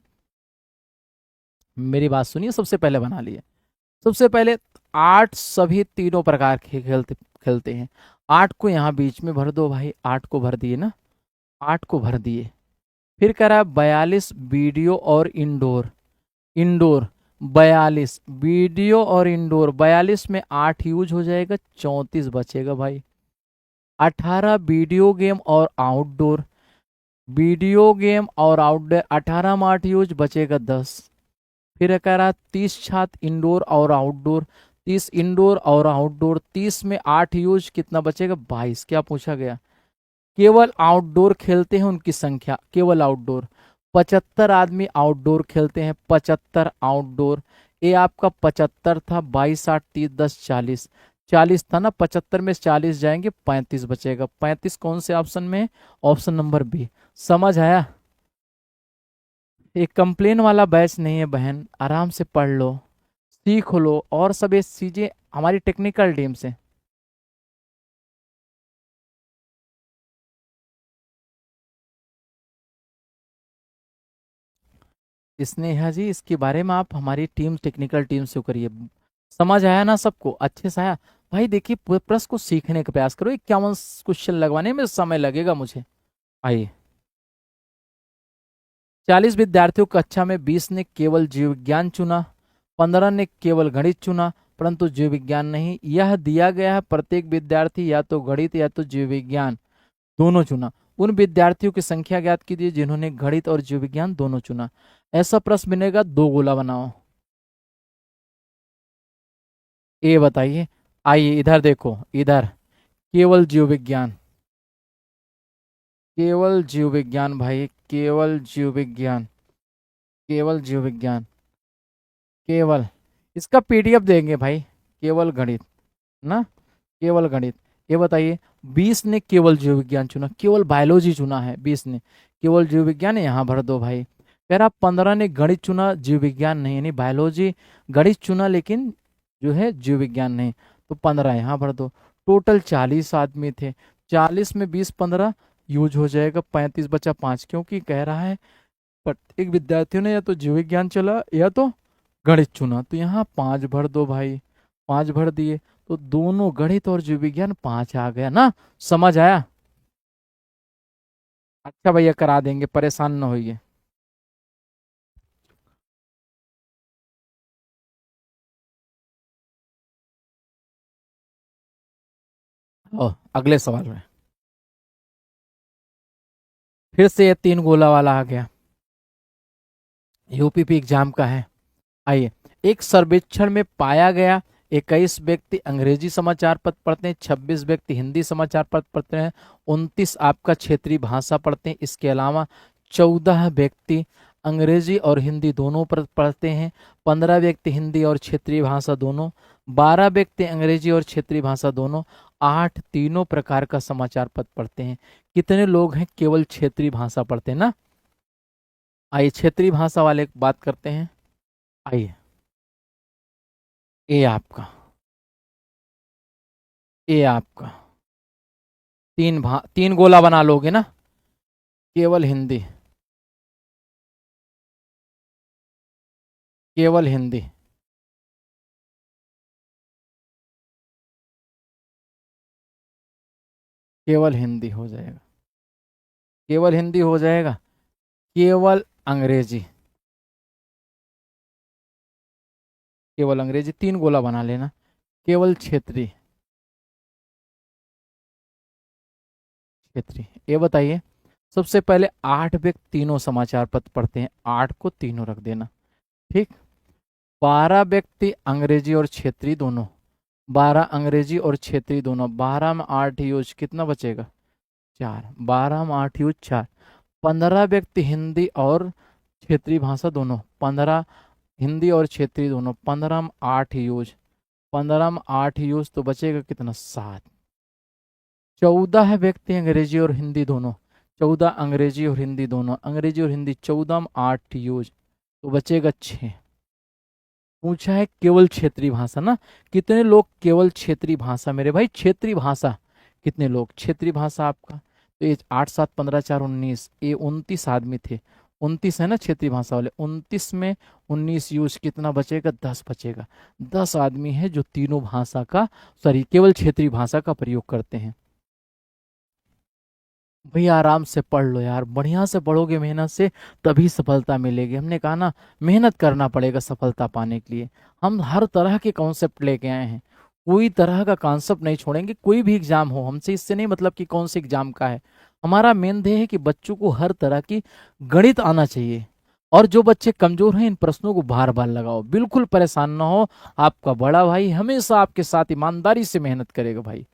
मेरी बात सुनिए, सबसे पहले बना लिए। सबसे पहले आठ सभी तीनों प्रकार के खेलते खेलते हैं। आठ को यहाँ बीच में भर दो भाई, आठ को भर दिए ना, आठ को भर दिए। फिर कह रहा है 42 वीडियो और इंडोर, इंडोर 42 वीडियो और इंडोर, 42 में 8 यूज हो जाएगा, 34 बचेगा भाई। 18 वीडियो गेम और आउटडोर, वीडियो गेम और आउटडोर 18 में 8 यूज बचेगा 10। फिर कह रहा 30 छात्र इंडोर और आउटडोर, 30 इंडोर और आउटडोर, 30 में 8 यूज कितना बचेगा? 22। क्या पूछा गया? केवल आउटडोर खेलते हैं उनकी संख्या, केवल आउटडोर। 75 आदमी आउटडोर खेलते हैं, 75 आउटडोर। ये आपका 75 था, 22 8 30 10 40, 40 था ना। 75 में 40 जाएंगे, 35 बचेगा। 35 कौन से ऑप्शन में है? Option number B. समझ आया? ये कंप्लेन वाला बैच नहीं है बहन, आराम से पढ़ लो, सीख लो, और सब ये चीजें हमारी टेक्निकल टीम से। स्नेहा जी, इसके बारे में आप हमारी टीम, टेक्निकल टीम से करिए। समझ आया ना सबको? अच्छे से आया? भाई देखिए, प्रश्न को सीखने का प्रयास करो। 51 क्वेश्चन लगवाने में समय लगेगा मुझे। आइए, 40 विद्यार्थियों कक्षा में 20 ने केवल जीव विज्ञान चुना, 15 ने केवल गणित चुना, परंतु जीव विज्ञान नहीं। यह दिया गया है प्रत्येक विद्यार्थी या तो गणित या तो जीव विज्ञान दोनों चुना। उन विद्यार्थियों की संख्या ज्ञात कीजिए जिन्होंने गणित और जीव विज्ञान दोनों चुना। ऐसा प्रश्न बनेगा, दो गोला बनाओ। ये बताइए। आइए इधर देखो, इधर केवल जीव विज्ञान, केवल जीव विज्ञान भाई, केवल जीव विज्ञान, केवल जीव विज्ञान, केवल। इसका पीडीएफ देंगे भाई। केवल गणित ना, केवल गणित। ये बताइए, 20 ने केवल जीव विज्ञान चुना, केवल बायोलॉजी चुना है 20 ने, केवल जीव विज्ञान यहाँ भर दो भाई। कह रहा 15 ने गणित चुना, जीव विज्ञान नहीं, यानी बायोलॉजी गणित चुना लेकिन जो है जीव विज्ञान नहीं, तो 15 यहाँ भर दो। टोटल 40 आदमी थे, 40 में 20 15 यूज हो जाएगा, 35 बचा 5, क्योंकि कह रहा है प्रत्येक विद्यार्थियों ने या तो जीव विज्ञान चला या तो गणित चुना, तो यहाँ 5 भर दो भाई। 5 भर दिए, तो दोनों गणित और जीव विज्ञान 5 आ गया ना। समझ आया? अच्छा भैया, करा देंगे, परेशान ना होइए। अगले सवाल में फिर से ये 3 गोला वाला आ गया, यूपीपी एग्जाम का है। आइए, एक सर्वेक्षण में पाया गया 21 व्यक्ति अंग्रेजी समाचार पत्र पढ़ते हैं, 26 व्यक्ति हिंदी समाचार पत्र पढ़ते हैं, 29 आपका क्षेत्रीय भाषा पढ़ते हैं। इसके अलावा 14 व्यक्ति अंग्रेजी और हिंदी दोनों पढ़ते हैं, 15 व्यक्ति हिंदी और क्षेत्रीय भाषा दोनों, 12 व्यक्ति अंग्रेजी और क्षेत्रीय भाषा दोनों, 8 तीनों प्रकार का समाचार पत्र पढ़ते हैं। कितने लोग हैं केवल क्षेत्रीय भाषा पढ़ते हैं ना? आइए क्षेत्रीय भाषा वाले बात करते हैं। आइए, ए आपका, ए आपका 3 गोला बना लोगे ना? केवल हिंदी, केवल हिंदी, केवल हिंदी हो जाएगा, केवल हिंदी हो जाएगा, केवल अंग्रेजी, केवल अंग्रेजी 3 गोला बना लेना, केवल क्षेत्रीय, क्षेत्रीय। ये बताइए, सबसे पहले 8 व्यक्ति तीनों समाचार पत्र पढ़ते हैं, 8 को तीनों रख देना, ठीक। 12 व्यक्ति अंग्रेजी और क्षेत्रीय दोनों, 12 अंग्रेजी और क्षेत्रीय दोनों, 12 में 8 यूज, कितना बचेगा? 4, 12 में 8 यूज 4। 15 व्यक्ति हिंदी और क्षेत्रीय भाषा दोनों, 15 हिंदी और क्षेत्रीय दोनों, 15 में 8 यूज, 15 में 8 यूज तो बचेगा कितना? 7। 14 व्यक्ति अंग्रेजी और हिंदी दोनों, 14 अंग्रेजी और हिंदी दोनों, अंग्रेजी और हिंदी 14 में 8 यूज तो बचेगा 6। पूछा है केवल क्षेत्रीय भाषा ना, कितने लोग केवल क्षेत्रीय भाषा? मेरे भाई क्षेत्रीय भाषा कितने लोग क्षेत्रीय भाषा आपका? तो ये 8 7 15 4 19, ये 29 आदमी थे, 29 है ना क्षेत्रीय भाषा वाले, 29 में 19 यूज, कितना बचेगा? 10 बचेगा। 10 आदमी है जो तीनों भाषा का, सॉरी केवल क्षेत्रीय भाषा का प्रयोग करते हैं। भैया आराम से पढ़ लो यार, बढ़िया से पढ़ोगे मेहनत से तभी सफलता मिलेगी। हमने कहा ना, मेहनत करना पड़ेगा सफलता पाने के लिए। हम हर तरह के कॉन्सेप्ट लेके आए हैं, कोई तरह का कॉन्सेप्ट नहीं छोड़ेंगे। कोई भी एग्जाम हो, हमसे इससे नहीं मतलब कि कौन से एग्जाम का है। हमारा मेन ध्येय है कि बच्चों को हर तरह की गणित आना चाहिए। और जो बच्चे कमजोर हैं, इन प्रश्नों को बार बार लगाओ, बिल्कुल परेशान ना हो। आपका बड़ा भाई हमेशा आपके साथ ईमानदारी से मेहनत करेगा भाई,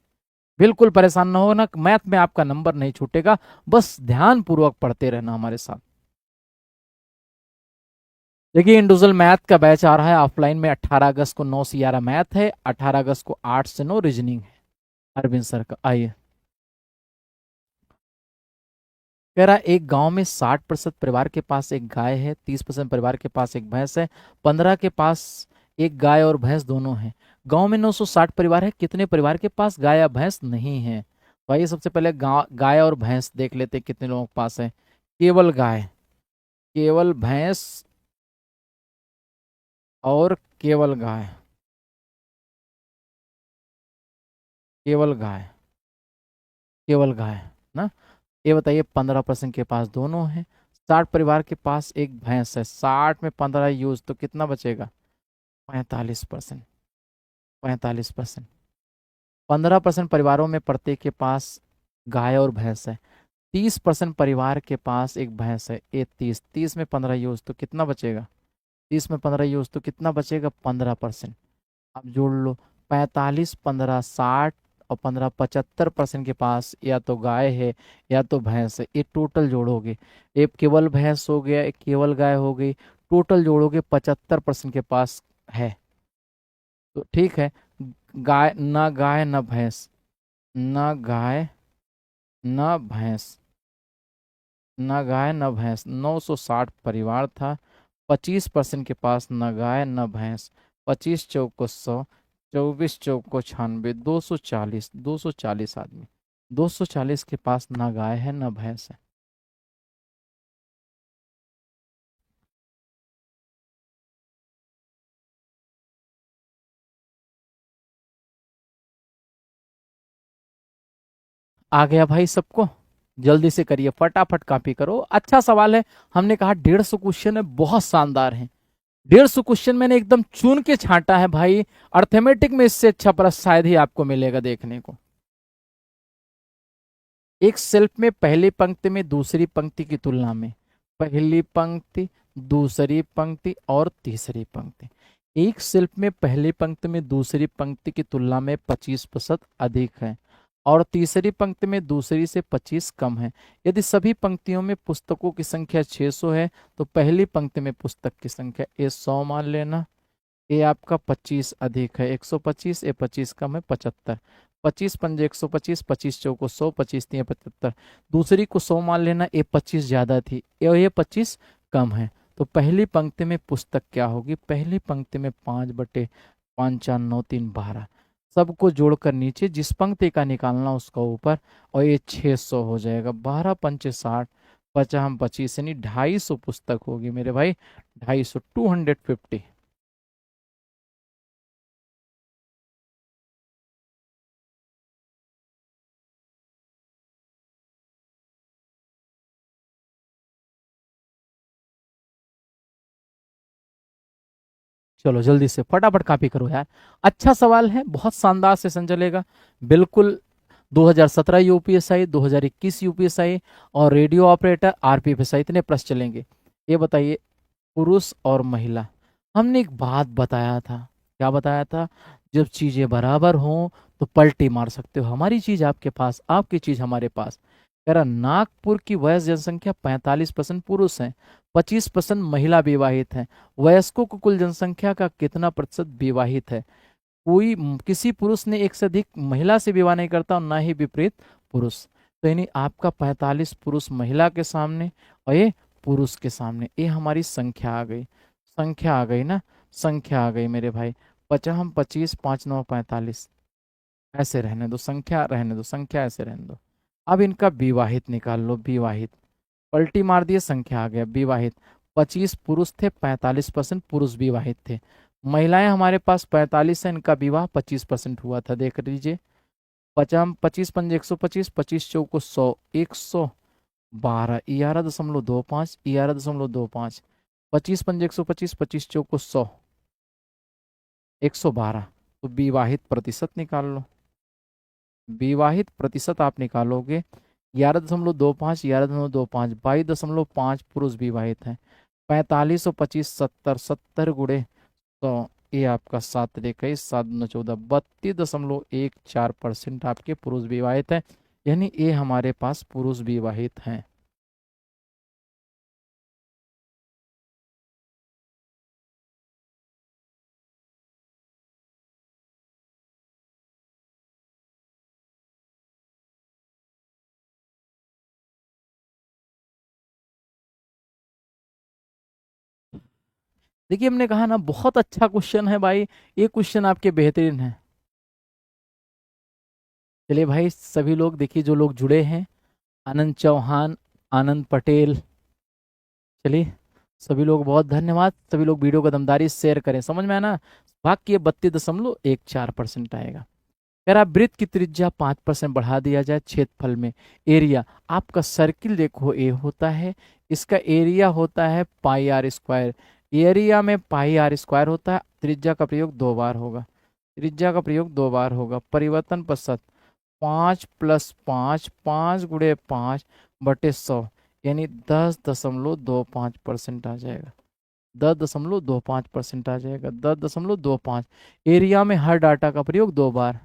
बिल्कुल परेशान ना होना। मैथ में आपका नंबर नहीं छूटेगा, बस ध्यान पूर्वक पढ़ते रहना हमारे साथ। देखिए, इंडिविजुअल मैथ का बैच आ रहा है ऑफलाइन में 18 अगस्त को 9 से 11 मैथ है, 18 अगस्त को 8 से 9 रीजनिंग है, अरविंद सर का। आइए, कह रहा एक गांव में 60% परिवार के पास एक गाय है, 30% परिवार के पास एक भैंस है, 15 के पास एक गाय और भैंस दोनों है। गांव में 960 परिवार है, कितने परिवार के पास गाय या भैंस नहीं है? तो आइए सबसे पहले गाय और भैंस देख लेते कितने लोगों के पास है। केवल गाय, केवल भैंस और केवल गाय, केवल गाय, केवल गाय ना। ये बताइए, 15% के पास दोनों है, 60 परिवार के पास एक भैंस है, 60 में 15 यूज तो कितना बचेगा? 45%, 45%। 15% परिवारों में प्रत्येक के पास गाय और भैंस है, 30% परिवार के पास एक भैंस है, ये 30, 30 में 15 यूज तो कितना बचेगा? 30 में 15 यूज तो कितना बचेगा? 15%। अब जोड़ लो, 45 15 60 और 15 75% के पास या तो गाय है या तो भैंस है। ये टोटल जोड़ोगे, एक केवल भैंस हो गया, एक केवल गाय हो गई, टोटल जोड़ोगे 75% के पास है। तो ठीक है, गाय ना, गाय ना भैंस, ना गाय ना भैंस, ना गाय ना भैंस, 960 परिवार था, 25% के पास न गाय न भैंस, 25 चौको 100, 24 चौको 96, 240, 240 आदमी, 240 के पास ना गाय है ना भैंस है। आ गया भाई सबको? जल्दी से करिए, फटाफट कॉपी करो। अच्छा सवाल है, हमने कहा 150 क्वेश्चन है, बहुत शानदार है। 150 क्वेश्चन मैंने एकदम चुन के छांटा है भाई। अर्थमेटिक में इससे अच्छा प्रश्न शायद ही आपको मिलेगा देखने को। एक सेल्फ में पहली पंक्ति में दूसरी पंक्ति की तुलना में, पहली पंक्ति, दूसरी पंक्ति और तीसरी पंक्ति, एक सेल्फ में पहली पंक्ति में दूसरी पंक्ति की तुलना में 25% अधिक है और तीसरी पंक्ति में दूसरी से 25 कम है। यदि सभी पंक्तियों में पुस्तकों की संख्या 600 है तो पहली पंक्ति में पुस्तक की संख्या ए 100 मान लेना, ए आपका 25 अधिक है 125, ए 25 कम है 75, 25 पंजे 125, 25 चौको 100, 25 3 75, दूसरी को 100 मान लेना, ए 25 ज्यादा थी ये 25 कम है। तो पहली पंक्ति में पुस्तक क्या होगी, पहली पंक्ति में 5/5 4 9 3 12, सबको जोड़कर नीचे जिस पंक्ति का निकालना उसका ऊपर, और ये 600 हो जाएगा, 12 पंचे 60, 50 25 यानी 250 पुस्तक होगी मेरे भाई, 250 250। चलो जल्दी से फटाफट कॉपी करो यार, अच्छा सवाल है, बहुत शानदार सेशन चलेगा बिल्कुल। 2017 यूपीएसआई, 2021 यूपीएसआई और रेडियो ऑपरेटर आरपीएफएसआई, इतने प्रश्न चलेंगे। ये बताइए, पुरुष और महिला, हमने एक बात बताया था, क्या बताया था, जब चीजें बराबर हों तो पलटी मार सकते हो, हमारी चीज आपके पास, आपकी चीज हमारे पास। कह रहा नागपुर की वयस्क जनसंख्या 45% पुरुष है, 25% महिला विवाहित है, वयस्कों को कुल जनसंख्या का कितना प्रतिशत विवाहित है। कोई किसी पुरुष ने एक से अधिक महिला से विवाह नहीं करता और ना ही विपरीत पुरुष। तो यानी आपका 45 पुरुष महिला के सामने और ये पुरुष के सामने, ये हमारी संख्या आ गई, संख्या आ गई ना, संख्या आ गई मेरे भाई। 50 25 5 9 45, ऐसे रहने दो, संख्या रहने दो, संख्या ऐसे रहने दो। अब इनका विवाहित निकाल लो, विवाहित, पलटी मार दिए, संख्या आ गया विवाहित। 25 पुरुष थे, 45% पुरुष विवाहित थे, महिलाएं हमारे पास 45 है, इनका विवाह 25% हुआ था, देख लीजिए। 50 25 पंजे 125, 25 चौको 100, 112, 11.25, 11.25, 25 पंजे 125, 25 चौको 100, 112। तो विवाहित प्रतिशत निकाल लो, विवाहित प्रतिशत आप निकालोगे 11.25, 11.25, 22.5 पुरुष विवाहित हैं, 45 और 25 70, 70 गुणे 100, ये आपका 7 रेखा 7 9 14, 32.14% आपके पुरुष विवाहित हैं, यानी ये हमारे पास पुरुष विवाहित हैं। देखिए हमने कहा ना बहुत अच्छा क्वेश्चन है भाई, ये क्वेश्चन आपके बेहतरीन है। चलिए भाई सभी लोग देखिए, जो लोग जुड़े हैं, आनंद चौहान, आनंद पटेल, चलिए सभी लोग बहुत धन्यवाद। सभी लोग वीडियो को दमदारी से शेयर करें, समझ में आया ना। वाक्य 32.14% आएगा। कह रहा वृत्त की त्रिज्या 5% बढ़ा दिया जाए, क्षेत्रफल में एरिया, आपका सर्किल देखो ए होता है, इसका एरिया होता है पाई आर स्क्वायर, एरिया में पाई आर स्क्वायर होता है, त्रिज्या का प्रयोग 2 बार होगा, त्रिज्या का प्रयोग 2 बार होगा। परिवर्तन प्रतिशत 5 + 5, 5 × 5/100, यानी 10.25% आ जाएगा, 10.25% आ जाएगा, 10.25। एरिया में हर डाटा का प्रयोग 2 बार।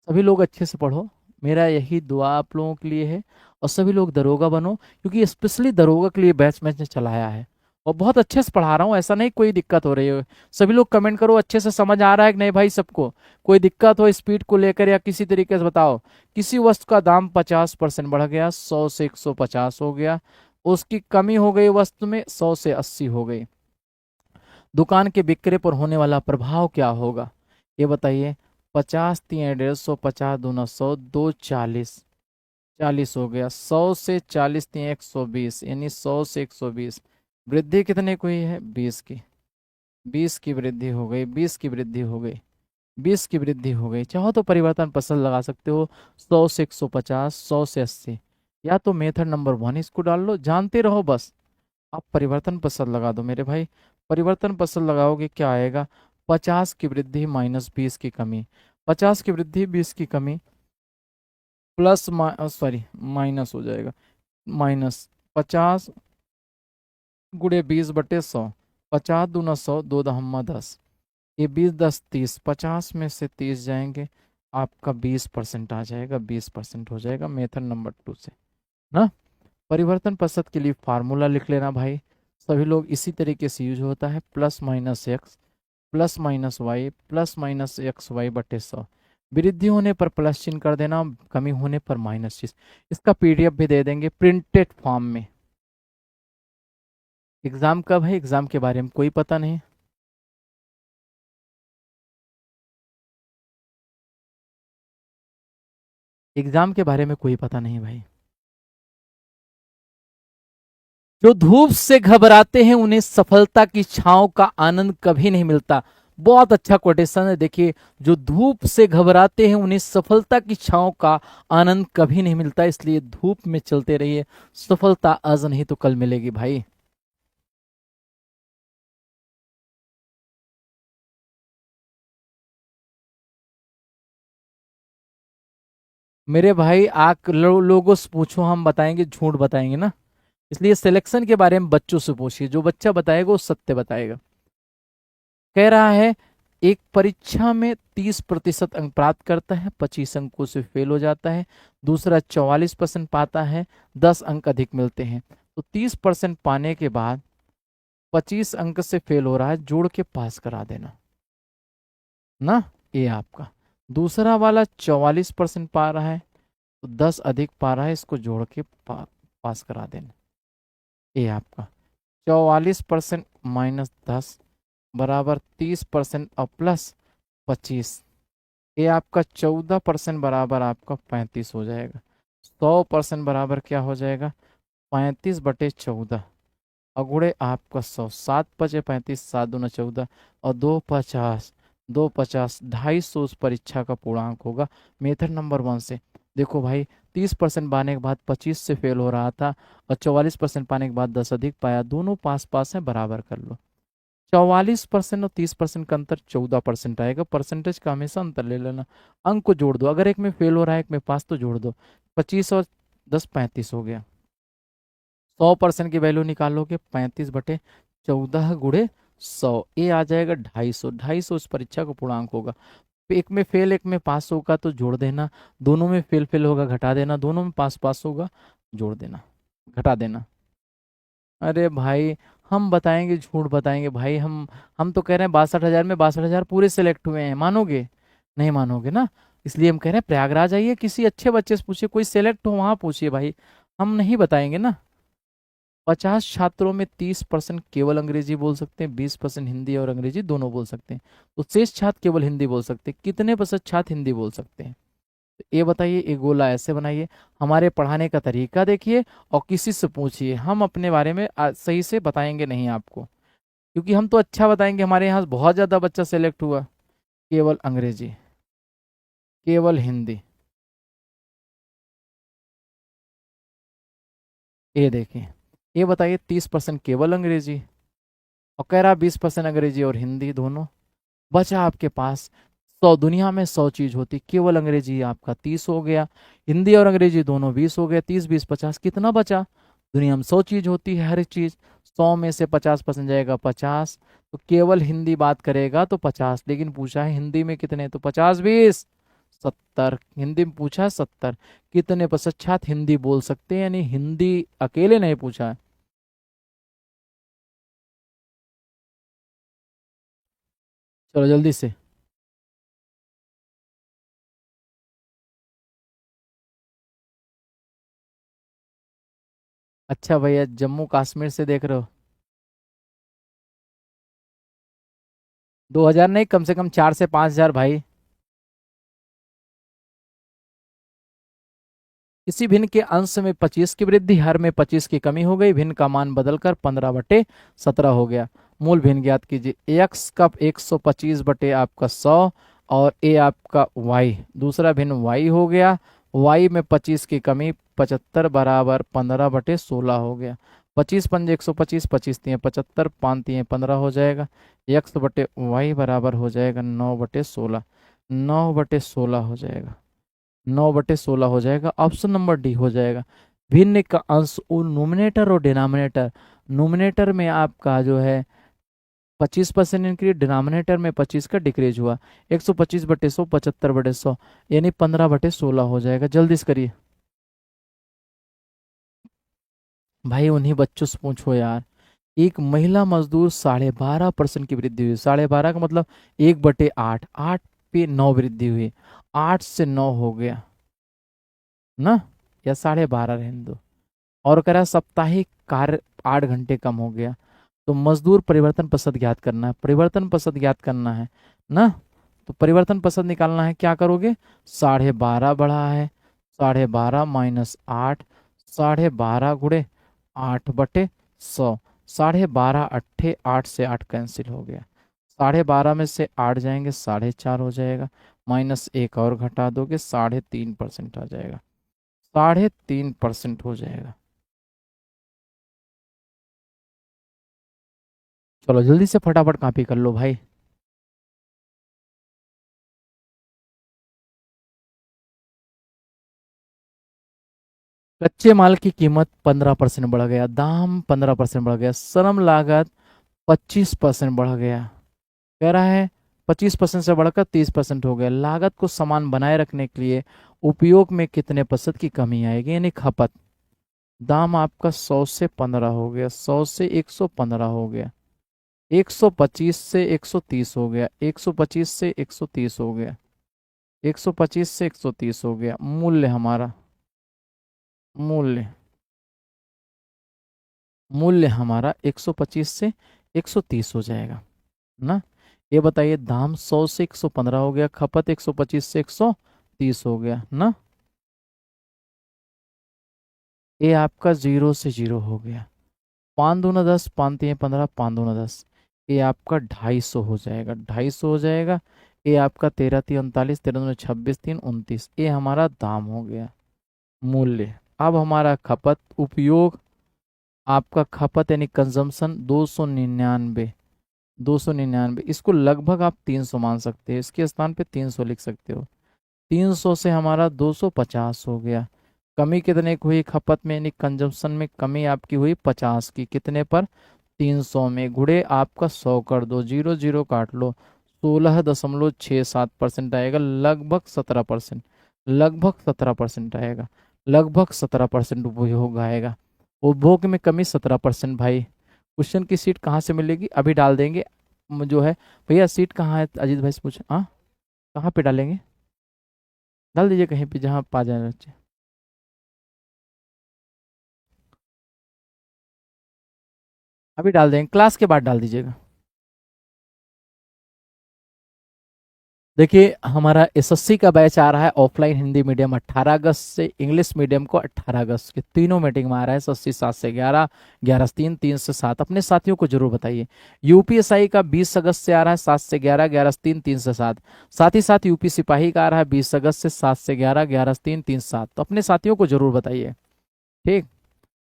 सभी लोग अच्छे से पढ़ो, मेरा यही दुआ आप लोगों के लिए है, और सभी लोग दरोगा बनो, क्योंकि स्पेशली दरोगा के लिए बैच मैंने चलाया है और बहुत अच्छे से पढ़ा रहा हूँ, ऐसा नहीं कोई दिक्कत हो रही है। सभी लोग कमेंट करो अच्छे से समझ आ रहा है कि नहीं भाई, सबको कोई दिक्कत हो स्पीड को लेकर या किसी तरीके से बताओ। किसी वस्तु का दाम 50% बढ़ गया, 100 से 150 हो गया, उसकी कमी हो गई वस्तु में, 100 से 80 हो गई, दुकान के बिक्री पर होने वाला प्रभाव क्या होगा ये बताइए। 50 3 150, 50 दूना 100, 2 40, 40 हो गया, 100 से 40 3 120, यानी 100 से 120, वृद्धि कितने को ही है 20 की, 20 की वृद्धि हो गई, 20 की वृद्धि हो गई, 20 की वृद्धि हो गई। चाहो तो परिवर्तन पसंद लगा सकते हो, 100 से 150, 100 से 80, या तो मेथड नंबर 1 इसको डाल लो, जानते रहो बस। आप परिवर्तन पसंद लगा दो मेरे भाई, परिवर्तन पसंद लगाओगे क्या आएगा, 50 की वृद्धि -20 की कमी, 50 की वृद्धि 20 की कमी, प्लस सॉरी माइनस हो जाएगा, माइनस 50 गुड़े 20/100, 50 दूना 100, दो दहम्मा 10, ये 20 10 30, 50 में से 30 जाएंगे, आपका 20% आ जाएगा, 20% हो जाएगा मेथड नंबर 2 से ना। परिवर्तन प्रतिशत के लिए फार्मूला लिख लेना भाई, सभी लोग इसी तरीके से यूज होता है, plus minus X plus minus Y plus minus X Y बटे 100। वृद्धि होने पर प्लस चिन्ह कर देना, कमी होने पर माइनस चीज। इसका पीडीएफ भी दे देंगे प्रिंटेड फॉर्म में। एग्जाम कब है, एग्जाम के बारे में कोई पता नहीं। एग्जाम के बारे में कोई पता नहीं भाई। जो धूप से घबराते हैं उन्हें सफलता की छांव का आनंद कभी नहीं मिलता। बहुत अच्छा कोटेशन है, देखिए, जो धूप से घबराते हैं उन्हें सफलता की छांव का आनंद कभी नहीं मिलता, इसलिए धूप में चलते रहिए, सफलता आज नहीं तो कल मिलेगी भाई। मेरे भाई लोगों से पूछो, हम बताएंगे झूठ बताएंगे ना, इसलिए सिलेक्शन के बारे में बच्चों से पूछिए, जो बच्चा बताएगा वो सत्य बताएगा। कह रहा है एक परीक्षा में 30% अंक प्राप्त करता है, 25 अंकों से फेल हो जाता है, दूसरा 44% पाता है, 10 अंक अधिक मिलते हैं। तो 30% पाने के बाद 25 अंक से फेल हो रहा है, जोड़ के पास करा देना ना, ये आपका। दूसरा वाला 44% पा रहा है, तो 10 अधिक पा रहा है, इसको जोड़ के पास करा देना, ये आपका। 44% माइनस 10 बराबर 30% और प्लस 25, ये आपका 14% बराबर आपका 35 हो जाएगा। 100% बराबर क्या हो जाएगा, 35/14, अगुड़े आपका 100, 7×5 = 35, 7×2 = 14 और 2×50, 2×50, 250 उस परीक्षा का पूर्णांक होगा मेथड नंबर 1 से। देखो भाई, 30% पाने के बाद 25 से फेल हो रहा था, और 44% पाने के बाद 10 अधिक पाया, दोनों पास पास है, बराबर कर लो। 44% और 30% का अंतर 14% आएगा, परसेंटेज का हमेशा अंतर ले लेना। अंक को जोड़ दो, अगर एक में फेल हो रहा है एक में पास तो जोड़ दो, 25 और 10 35 हो गया। 100% की वैल्यू निकालोगे, 35/14 गुड़े 100, ये आ जाएगा 250। 250 उस परीक्षा का पूर्णांक होगा। एक में फेल एक में पास होगा तो जोड़ देना, दोनों में फेल फेल होगा घटा देना, दोनों में पास पास होगा जोड़ देना, घटा देना। अरे भाई, हम बताएंगे झूठ बताएंगे भाई, हम तो कह रहे हैं 62,000 में 62,000 पूरे सेलेक्ट हुए हैं, मानोगे? नहीं मानोगे ना, इसलिए हम कह रहे हैं प्रयागराज आइए, किसी अच्छे बच्चे से पूछिए, कोई सेलेक्ट हो वहां पूछिए भाई, हम नहीं बताएंगे ना। 50 छात्रों में 30% केवल अंग्रेजी बोल सकते हैं, 20% हिंदी और अंग्रेजी दोनों बोल सकते हैं, तो शेष छात्र केवल हिंदी बोल सकते हैं। कितने प्रतिशत छात्र हिंदी बोल सकते हैं, तो ये बताइए। एक गोला ऐसे बनाइए, हमारे पढ़ाने का तरीका देखिए, और किसी से पूछिए, हम अपने बारे में सही से बताएंगे नहीं आपको, क्योंकि हम तो अच्छा बताएंगे, हमारे यहाँ बहुत ज़्यादा बच्चा सेलेक्ट हुआ। केवल अंग्रेजी, केवल हिंदी, ये देखिए, ये बताइए 30% केवल अंग्रेजी, और कह रहा 20% अंग्रेजी और हिंदी दोनों। बचा आपके पास 100, दुनिया में 100 चीज होती, केवल अंग्रेजी आपका 30 हो गया, हिंदी और अंग्रेजी दोनों 20 हो गया, 30 20 50, कितना बचा? दुनिया में 100 चीज होती है, हर एक चीज, 100 में से 50% जाएगा 50, तो केवल हिंदी बात करेगा तो 50, लेकिन पूछा है हिंदी में कितने, तो 50 20 70, हिंदी में पूछा है 70, कितने प्रतिशत छात्र हिंदी बोल सकते हैं, यानी हिंदी अकेले नहीं पूछा है। चलो जल्दी से। अच्छा भैया, जम्मू कश्मीर से देख रहे हो? 2,000 नहीं, कम से कम 4 से 5,000 भाई। इसी भिन्न के अंश में 25 की वृद्धि, हर में 25 की कमी हो गई, भिन्न का मान बदलकर 15/17 हो गया। मूल भिन्न ज्ञात कीजिए, एक्स का 125 बटे आपका 100, और ए आपका वाई, दूसरा भिन्न वाई हो गया, वाई में 25 की कमी, 75 बराबर 15/16 हो गया। 25×5 125, 25×3 75, 5×3 15 हो जाएगा, एक्स बटे वाई बराबर हो जाएगा 9/16। 9/16 हो जाएगा, 9/16 हो जाएगा। ऑप्शन नंबर डी हो जाएगा। भिन्न का अंश नोमिनेटर और डिनोमिनेटर, नोमिनेटर में आपका जो है 25% इंक्रीज, डिनोमिनेटर में 25 का डिक्रीज हुआ। 125/100, 75/100, यानी 15/16 हो जाएगा। जल्दी से करिए भाई, उन्हीं बच्चों से पूछो यार। एक महिला मजदूर 12.5% की वृद्धि हुई, 12.5 का मतलब 1/8, 8 पे 9 वृद्धि हुई, 8 से 9 हो गया ना, या 12.5 रहने दो। और कह रहा है साप्ताहिक कार्य 8 घंटे कम हो गया। तो मजदूर परिवर्तन प्रतिशत ज्ञात करना है, परिवर्तन प्रतिशत ज्ञात करना है ना। तो परिवर्तन प्रतिशत निकालना है, क्या करोगे, 12.5 बढ़ा है, 12.5 माइनस 8, 12.5 गुणे 8/100, 12.5 अट्ठे 8 से 8 कैंसिल हो गया, 12.5 में से 8 जाएंगे 4.5 हो जाएगा, माइनस एक और घटा दोगे 3.5% आ जाएगा, 3.5% हो जाएगा। चलो जल्दी से फटाफट कॉपी कर लो भाई। कच्चे माल की कीमत 15% बढ़ गया, दाम 15% बढ़ गया, श्रम लागत 25% बढ़ गया। कह रहा है 25% से बढ़कर 30% हो गया। लागत को समान बनाए रखने के लिए उपयोग में कितने प्रतिशत की कमी आएगी, यानी खपत। दाम आपका 100 से 15 हो गया, 100 से 115 हो गया, 125 से 130 हो गया, 125 से 130 हो गया, 125 से 130 हो गया। मूल्य हमारा, मूल्य मूल्य हमारा 125 से 130 हो जाएगा ना। ये बताइए, दाम 100 से 115 हो गया, खपत 125 से 130 हो गया ना। ये आपका 0 से 0 हो गया। 5 दूना 10, 5 3 15, 5 दूना 10, ये आपका 250 हो जाएगा, 250 हो जाएगा। ये आपका 13 3 39, 13 दूना 26, 3 29, ये हमारा दाम हो गया। मूल्य, अब हमारा खपत उपयोग, आपका खपत यानी कंजम्पशन 299, 299, इसको लगभग आप 300 मान सकते हैं, इसके स्थान पे 300 लिख सकते हो। 300 से हमारा 250 हो गया। कमी कितने की हुई खपत में, यानी कंजम्पशन में कमी आपकी हुई 50 की, कितने पर, 300 में, गुड़े आपका 100 कर दो, 0 0 काट लो, 16.67% आएगा, लगभग 17%, लगभग 17% आएगा, लगभग 17% उपभोग आएगा। उपभोग में कमी 17% भाई। क्वेश्चन की सीट कहाँ से मिलेगी, अभी डाल देंगे। जो है भैया सीट कहाँ है, अजीत भाई से पूछे, हाँ कहाँ पे डालेंगे, डाल दीजिए कहीं पे जहाँ पा जाए बच्चे। अभी डाल देंगे, क्लास के बाद डाल दीजिएगा। देखिए हमारा एसएससी का बैच आ रहा है ऑफलाइन हिंदी मीडियम 18 अगस्त से, इंग्लिश मीडियम को 18 अगस्त के, तीनों मीटिंग में आ रहा है। एसएससी 7 से 11, 11 से 3, 3 से 7, अपने साथियों को जरूर बताइए। यूपीएसआई का 20 अगस्त से आ रहा है 7 से 11, 11 से 3, 3 से 7, साथ ही साथ यूपी सिपाही का आ रहा है 20 अगस्त से 7 से 11, 11 से 3, 3 से 7, तो अपने साथियों को जरूर बताइए। ठीक,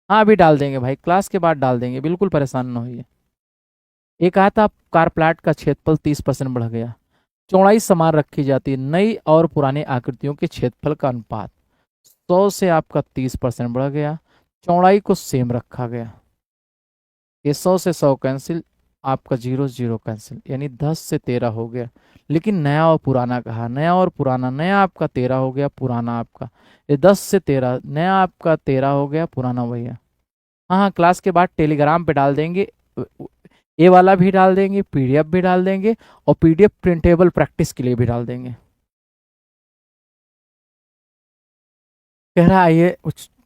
हाँ अभी डाल देंगे भाई, क्लास के बाद डाल देंगे, बिल्कुल परेशान ना होइए। एक आया था कार प्लाट का क्षेत्रफल 30% बढ़ गया, चौड़ाई समान रखी जाती है, नई और पुरानी आकृतियों के क्षेत्रफल का अनुपात 100 से आपका 30% बढ़ गया, चौड़ाई को सेम रखा गया। ये 100 से 100 कैंसिल, आपका 0 0 कैंसिल, यानी 10 से 13 हो गया। लेकिन नया और पुराना कहा, नया और पुराना, नया आपका 13 हो गया, पुराना आपका, ये 10 से 13, नया आपका 13 हो गया, पुराना वही है। हाँ हाँ, क्लास के बाद टेलीग्राम पे डाल देंगे, ये वाला भी डाल देंगे, पीडीएफ भी डाल देंगे, और पीडीएफ प्रिंटेबल प्रैक्टिस के लिए भी डाल देंगे। कह रहा है ये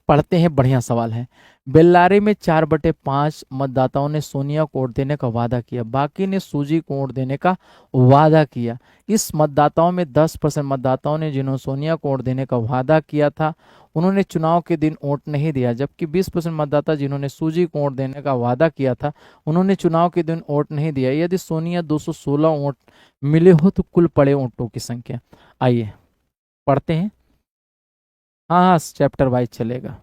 पढ़ते हैं, बढ़िया सवाल है। बेल्लारी में 4/5 मतदाताओं ने सोनिया को वोट देने का वादा किया, बाकी ने सूजी को वोट देने का वादा किया। इस मतदाताओं में 10% मतदाताओं ने, जिन्होंने सोनिया को वोट देने का वादा किया था, उन्होंने चुनाव के दिन वोट नहीं दिया, जबकि 20% मतदाता जिन्होंने सूजी को वोट देने का वादा किया था, उन्होंने चुनाव के दिन वोट नहीं दिया। यदि सोनिया 216 वोट मिले हो तो कुल पड़े वोटों की संख्या। आइए पढ़ते हैं। हाँ हाँ, चैप्टर वाइज चलेगा।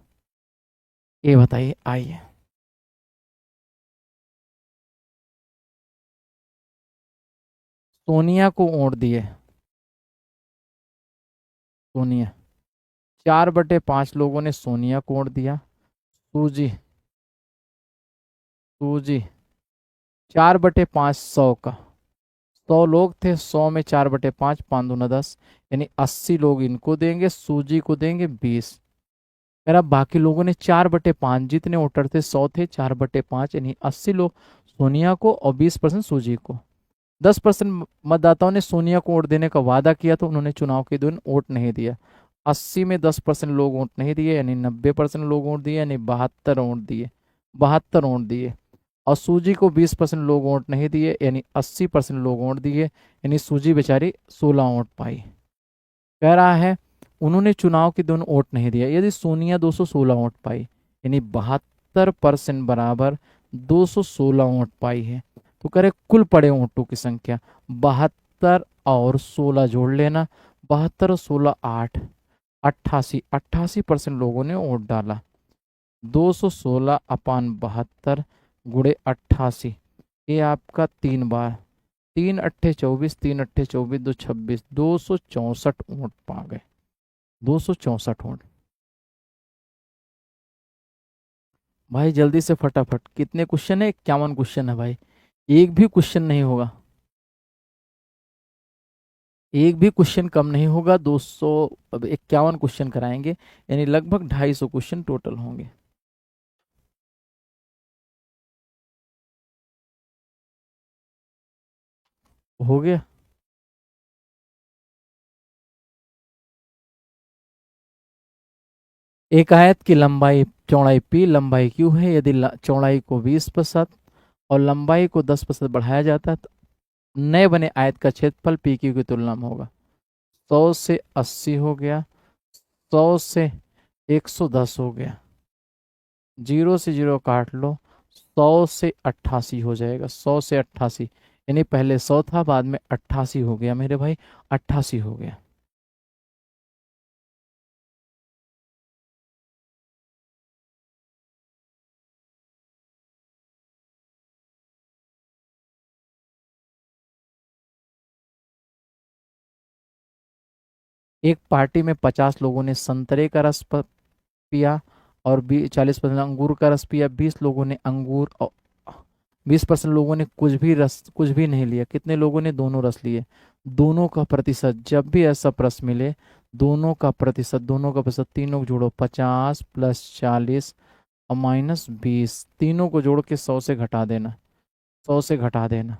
ये बताइए, आइए। सोनिया को वोट दिए, सोनिया। 4/5 लोगों ने सोनिया को वोट दिया। सूजी, सूजी 4/5 100 का, 100 लोग थे, 100 में 4/5, 5 दूना 10, यानी 80 लोग इनको देंगे, सूजी को देंगे 20। फिर अब बाकी लोगों ने 4/5, जितने वोटर थे 100 थे, 4/5 यानी 80 लोग सोनिया को और 20% सूजी को। 10% मतदाताओं ने सोनिया को वोट देने का वादा किया तो उन्होंने चुनाव के दिन वोट नहीं दिया। 80 में 10% लोग वोट नहीं दिए, यानी 90% लोग वोट दिए, यानी 72 वोट दिए। और सूजी को 20% लोग वोट नहीं दिए, यानी 80% लोग वोट दिए, यानी सूजी बेचारी 16 वोट पाई। कह रहा है उन्होंने चुनाव के दिन वोट नहीं दिया, यदि सोनिया 216 वोट पाई, यानी 72% बराबर 216 वोट पाई है। तो कह रहे कुल पड़े वोटों की संख्या 72 और 16 जोड़ लेना, 72 और 16 8, 88, 88% लोगों ने वोट डाला। 216/72 गुणे 88, ये आपका 3 बार, 3 × 8 = 24, 3 × 8 = 24, 2 26, 264 वोट पा गए। 264 वोट। भाई जल्दी से फटाफट, कितने क्वेश्चन है? 51 क्वेश्चन है भाई, एक भी क्वेश्चन नहीं होगा, एक भी क्वेश्चन कम नहीं होगा। 251 क्वेश्चन कराएंगे, यानी लगभग 250 क्वेश्चन टोटल होंगे। हो गया। एक आयत की लंबाई चौड़ाई p, लंबाई q है। यदि चौड़ाई को 20% और लंबाई को 10% बढ़ाया जाता है तो नए बने आयत का क्षेत्रफल पी क्यू की तुलना में होगा। 100 से 80 हो गया, 100 से 110 हो गया, 0 से 0 काट लो, 100 से 88 हो जाएगा, 100 से 88, यानी पहले 100 था, बाद में 88 हो गया मेरे भाई, 88 हो गया। एक पार्टी में 50 लोगों ने संतरे का रस पिया और 40% अंगूर का रस पिया, 20 लोगों ने अंगूर और 20% लोगों ने कुछ भी नहीं लिया। कितने लोगों ने दोनों रस लिए? दोनों का प्रतिशत, जब भी ऐसा प्रश्न मिले, दोनों का प्रतिशत तीनों को जोड़ो, 50 + 40 और -20, तीनों को जोड़ के 100 से घटा देना, 100 से घटा देना।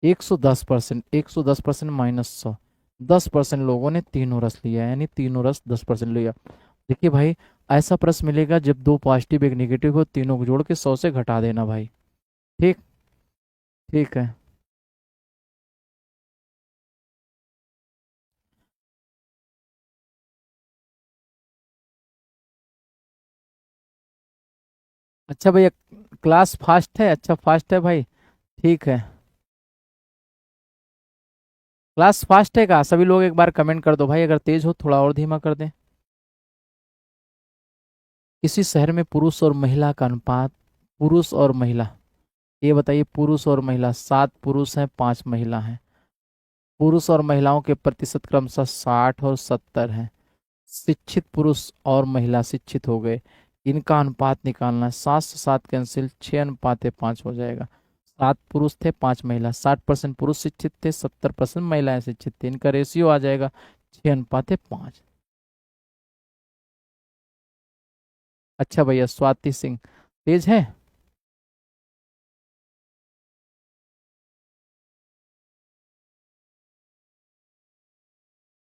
110%, 110% -100, 10% लोगों ने तीनों रस लिया, यानी तीनों रस 10% लिया। देखिए भाई, ऐसा प्रश्न मिलेगा जब दो पॉजिटिव एक नेगेटिव हो, तीनों को जोड़ के 100 से घटा देना भाई। ठीक, ठीक है। अच्छा भैया, क्लास फास्ट है? अच्छा फास्ट है भाई, ठीक है। क्लास फास्ट है का? सभी लोग एक बार कमेंट कर दो भाई, अगर तेज हो थोड़ा और धीमा कर दें। किसी शहर में पुरुष और महिला का अनुपात, पुरुष और महिला, ये बताइए, पुरुष और महिला, 7 पुरुष हैं, 5 महिला हैं। पुरुष और महिलाओं के प्रतिशत क्रमशः 60 और 70 हैं। शिक्षित पुरुष और महिला शिक्षित हो गए, इनका अनुपात निकालना है। 7 से 7 कैंसिल, 6 × 5 हो जाएगा। 7 पुरुष थे, 5 महिला, 60% पुरुष शिक्षित थे, 70% महिलाएं शिक्षित थी, इनका रेशियो आ जाएगा 6 × 5। अच्छा भैया, स्वाति सिंह तेज है?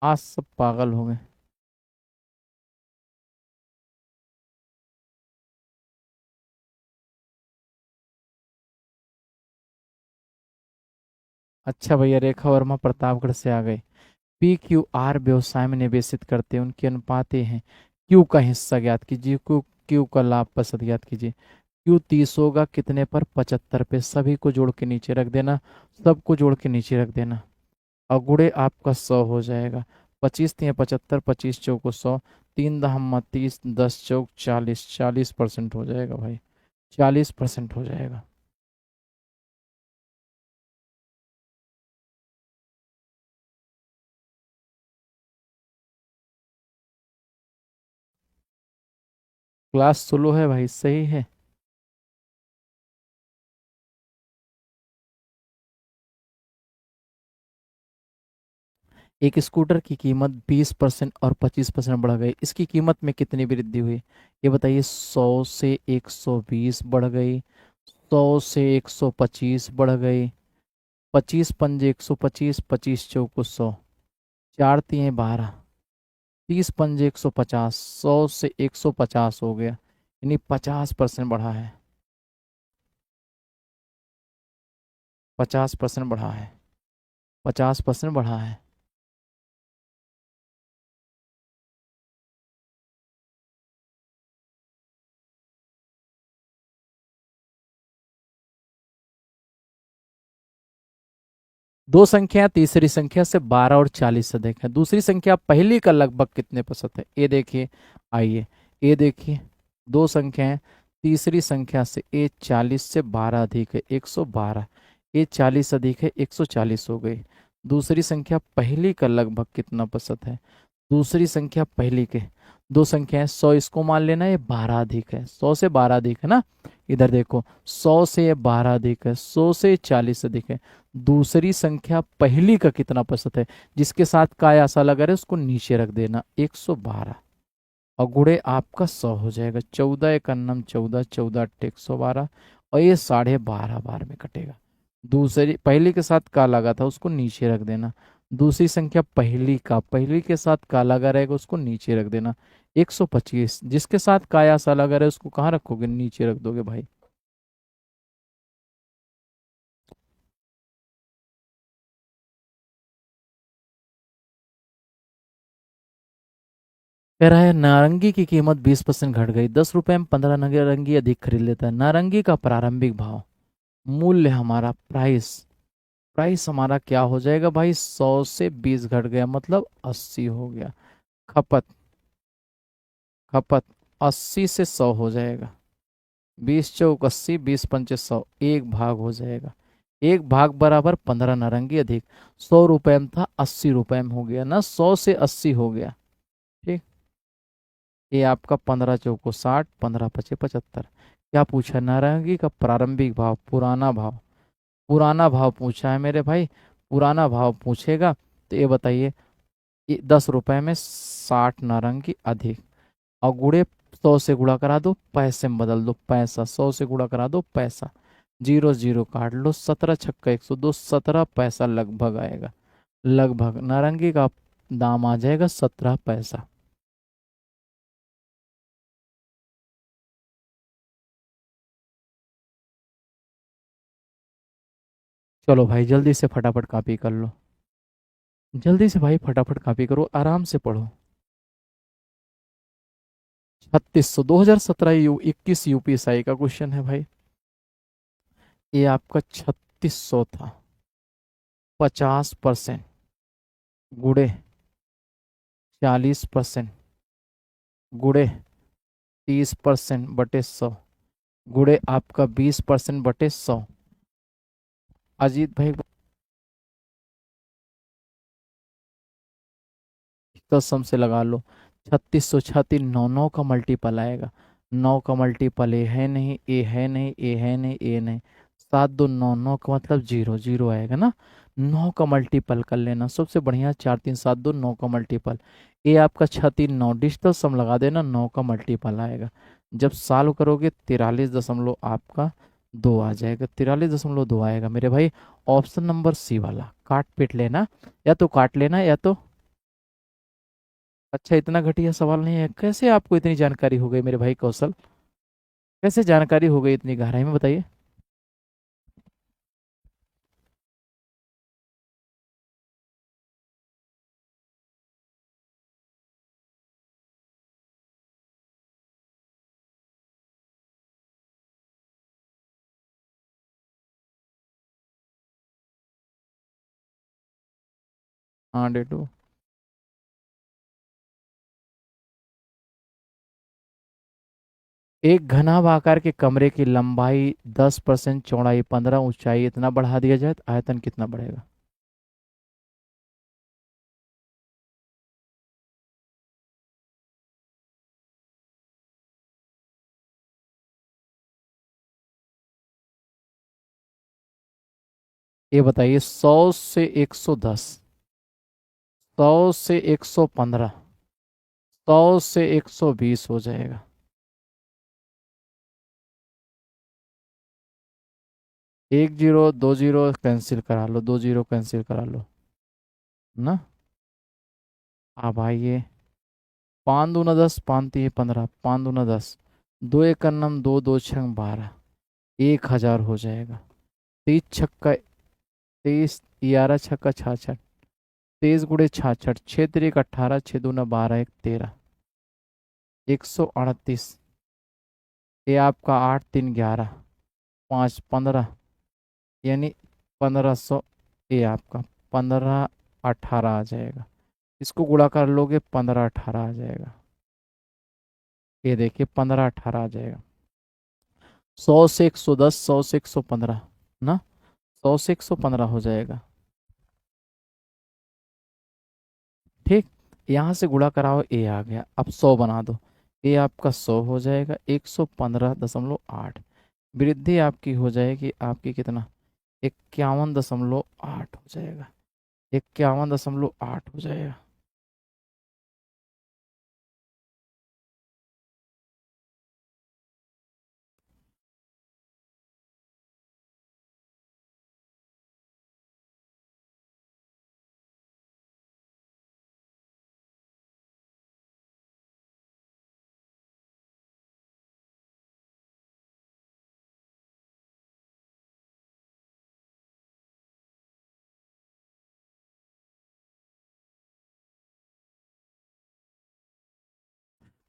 आज सब पागल हो गए। अच्छा भैया, रेखा वर्मा प्रतापगढ़ से आ गए। पी क्यू आर व्यवसाय में निवेशित करते हैं, उनके अनुपात ये हैं। क्यू का हिस्सा ज्ञात कीजिए, क्यू क्यू का लाभ प्रतिशत ज्ञात कीजिए। क्यू 30 होगा कितने पर? 75 पे, सभी को जोड़ के नीचे रख देना, सबको जोड़ के नीचे रख देना, और गुणे आपका 100 हो जाएगा। 25 × 75, 25 × 4 = 100, 3 × 30, 10 × 40, 40% हो जाएगा भाई, 40% हो जाएगा। क्लास स्लो है भाई, सही है। एक स्कूटर की कीमत 20% और 25% बढ़ गई, इसकी कीमत में कितनी वृद्धि हुई? ये बताइए। 100 से 120 बढ़ गई, 100 से 125 बढ़ गई, 25 पंजे 125, 25 चौको 100, चार तिये 12, 30 पंजे 150, 100 से 150 हो गया, यानी 50% बढ़ा है। 50% बढ़ा है। 50% बढ़ा है। दो संख्या तीसरी संख्या से 12 और 40 अधिक है, दूसरी संख्या पहली का लगभग कितने प्रतिशत है? ये देखिए, आइए, ये देखिए, दो संख्याएं, तीसरी संख्या से ए 40 से 12 अधिक है 112, ए 40 अधिक है 140 हो गई। दूसरी संख्या पहली का लगभग कितना प्रतिशत है? दूसरी संख्या पहली के, दो संख्याएं, 100 इसको मान लेना, ये 12 अधिक है, 100 से 12 अधिक है ना। इधर देखो, 100 से 12 अधिक है, 100 से 40 अधिक है। दूसरी संख्या पहली का कितना प्रतिशत है? जिसके साथ काय आशा लगा रहे उसको नीचे रख देना, 112, और गुणे आपका 100 हो जाएगा। 14 एक अन्नम 14, 14 8 112, और ये 12.5 बार में कटेगा। दूसरी पहली के साथ का लगा था उसको नीचे रख देना, दूसरी संख्या पहली का, पहली के साथ का लगा रहेगा उसको नीचे रख देना, 125। जिसके साथ काया सा लगा रहे उसको कहाँ रखोगे? नीचे रख दोगे भाई। कह रहा है नारंगी की कीमत 20% घट गई, 10 रुपए में 15 नारंगी अधिक खरीद लेता है। नारंगी का प्रारंभिक भाव, मूल्य हमारा, प्राइस, प्राइस हमारा क्या हो जाएगा भाई? 100 से 20 घट गया, मतलब 80 हो गया। खपत, खपत 80 से 100 हो जाएगा। 20 चौक 80, 20 पंचे 100, एक भाग हो जाएगा। एक भाग बराबर 15 नारंगी अधिक। 100 रुपए में था, 80 रुपए में हो गया ना, 100 से 80 हो गया। ठीक। ये आपका 15 चौको 60, 15 पचे 75। क्या पूछा? नारंगी का प्रारंभिक भाव, पुराना भाव, पुराना भाव पूछा है मेरे भाई। पुराना भाव पूछेगा तो ये बताइए, 10 रुपए में 60 नारंगी अधिक, और गुड़े 100 से गुणा करा दो, पैसे में बदल दो, पैसा, 100 से गुणा करा दो पैसा, जीरो जीरो काट लो, 17 छक्का 102, 17 पैसा लगभग आएगा। लगभग नारंगी का दाम आ जाएगा 17 पैसा। चलो भाई जल्दी से फटाफट कॉपी कर लो, जल्दी से भाई फटाफट कॉपी करो, आराम से पढ़ो। 3600, 2017 21 यूपीएसआई का क्वेश्चन है भाई। ये आपका 3600 था। 50% गुड़े 40%, गुड़े 30% बटे 100, गुड़े आपका 20% बटे 100। अजीत भाई कसम से लगा लो, 3600 छत्तीस, नौ, नौ का मल्टीपल आएगा। नौ का मल्टीपल ए है नहीं, ए है नहीं, ए है नहीं, ए नहीं, 7 2 9, 9 का मतलब जीरो, जीरो आएगा ना। 9 का मल्टीपल कर लेना सबसे बढ़िया, 4 3 7 2 9 का मल्टीपल। ए आपका 6 3 9, डिजिटल सम लगा देना, 9 का मल्टीपल आएगा। जब सॉल्व करोगे 43 दशमलव आपका 2 आ जाएगा, 43.2 आएगा मेरे भाई। ऑप्शन नंबर सी वाला काट पीट लेना, या तो काट लेना या तो। अच्छा, इतना घटिया सवाल नहीं है, कैसे आपको इतनी जानकारी हो गई मेरे भाई कौशल? कैसे जानकारी हो गई इतनी गहराई में, बताइए। हाँ डेटू। एक घनाभ आकार के कमरे की लंबाई 10%, चौड़ाई 15, ऊंचाई इतना बढ़ा दिया जाए तो आयतन कितना बढ़ेगा? ये बताइए 100 से 110, 100 से 115, 100 से 120 हो जाएगा। एक जीरो दो जीरो कैंसिल करा लो, दो जीरो कैंसिल करा लो ना। अब आइए, पाँच दूना 10, पाँच तीन 15, पाँच दूना 10, दो एक नम, दो दो छंग 12, 1,000 हो जाएगा। 30 छक्का 23, 11 छक्का 66, 23 गुड़े 66, 6 3 18, 6 दूना 12, 1 13, 138। ये आपका 8 3 11, 5 15, यानी 1500। ये आपका 15 18 आ जाएगा। इसको गुणा कर लोगे 15 18 आ जाएगा। ये देखिए 15 18 आ जाएगा। 100 से 110, 100 से 115 ना, 100 से 115 हो जाएगा। ठीक, यहाँ से गुणा कराओ, ए आ गया। अब 100 बना दो, ए आपका 100 हो जाएगा। 115.8, वृद्धि आपकी हो जाएगी, आपकी कितना, 51.8 हो जाएगा। 51.8 हो जाएगा।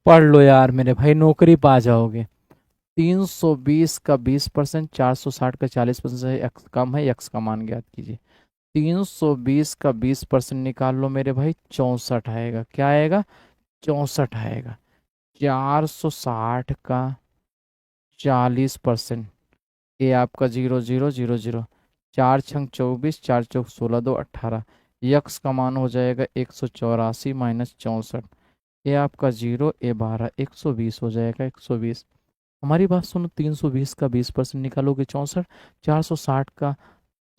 पढ़ लो यार मेरे भाई, नौकरी पा जाओगे। 320 का 20%, 460 का 40% से एक्स कम है, एक्स का मान ज्ञात कीजिए। 320 का 20% निकाल लो मेरे भाई, 64 आएगा। क्या आएगा, 64 आएगा। 460 का 40%, ये आपका 0 0 0 0, 4 6 24, 4 4 16, 2 18, यक्स का मान हो जाएगा 184 - 64, ये आपका जीरो, ए 12, 120 हो जाएगा। 120। हमारी बात सुनो, 320 का 20% निकालोगे 64, 460 का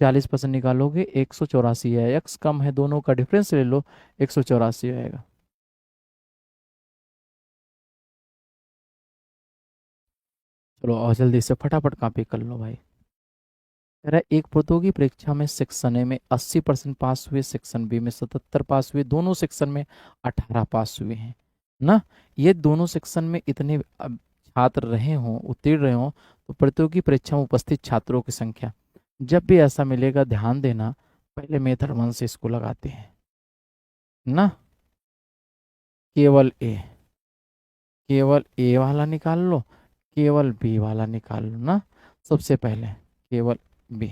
40% निकालोगे 184 है। एक्स कम है, दोनों का डिफरेंस ले लो, 184 आएगा। चलो और जल्दी से फटाफट कॉपी कर लो भाई। कह रहा है एक प्रतियोगी परीक्षा में सेक्शन ए में 80% पास हुए, सेक्शन बी में 77 पास हुए, दोनों सेक्शन में 18 पास हुए हैं ना। ये दोनों सेक्शन में इतने छात्र रहे हों, उत्तीर्ण रहे हों, तो प्रतियोगी परीक्षा में उपस्थित छात्रों की संख्या। जब भी ऐसा मिलेगा ध्यान देना, पहले मेथड 1 से इसको लगाते हैं ना। केवल ए, केवल ए वाला निकाल लो, केवल बी वाला निकाल लो ना। सबसे पहले केवल बी,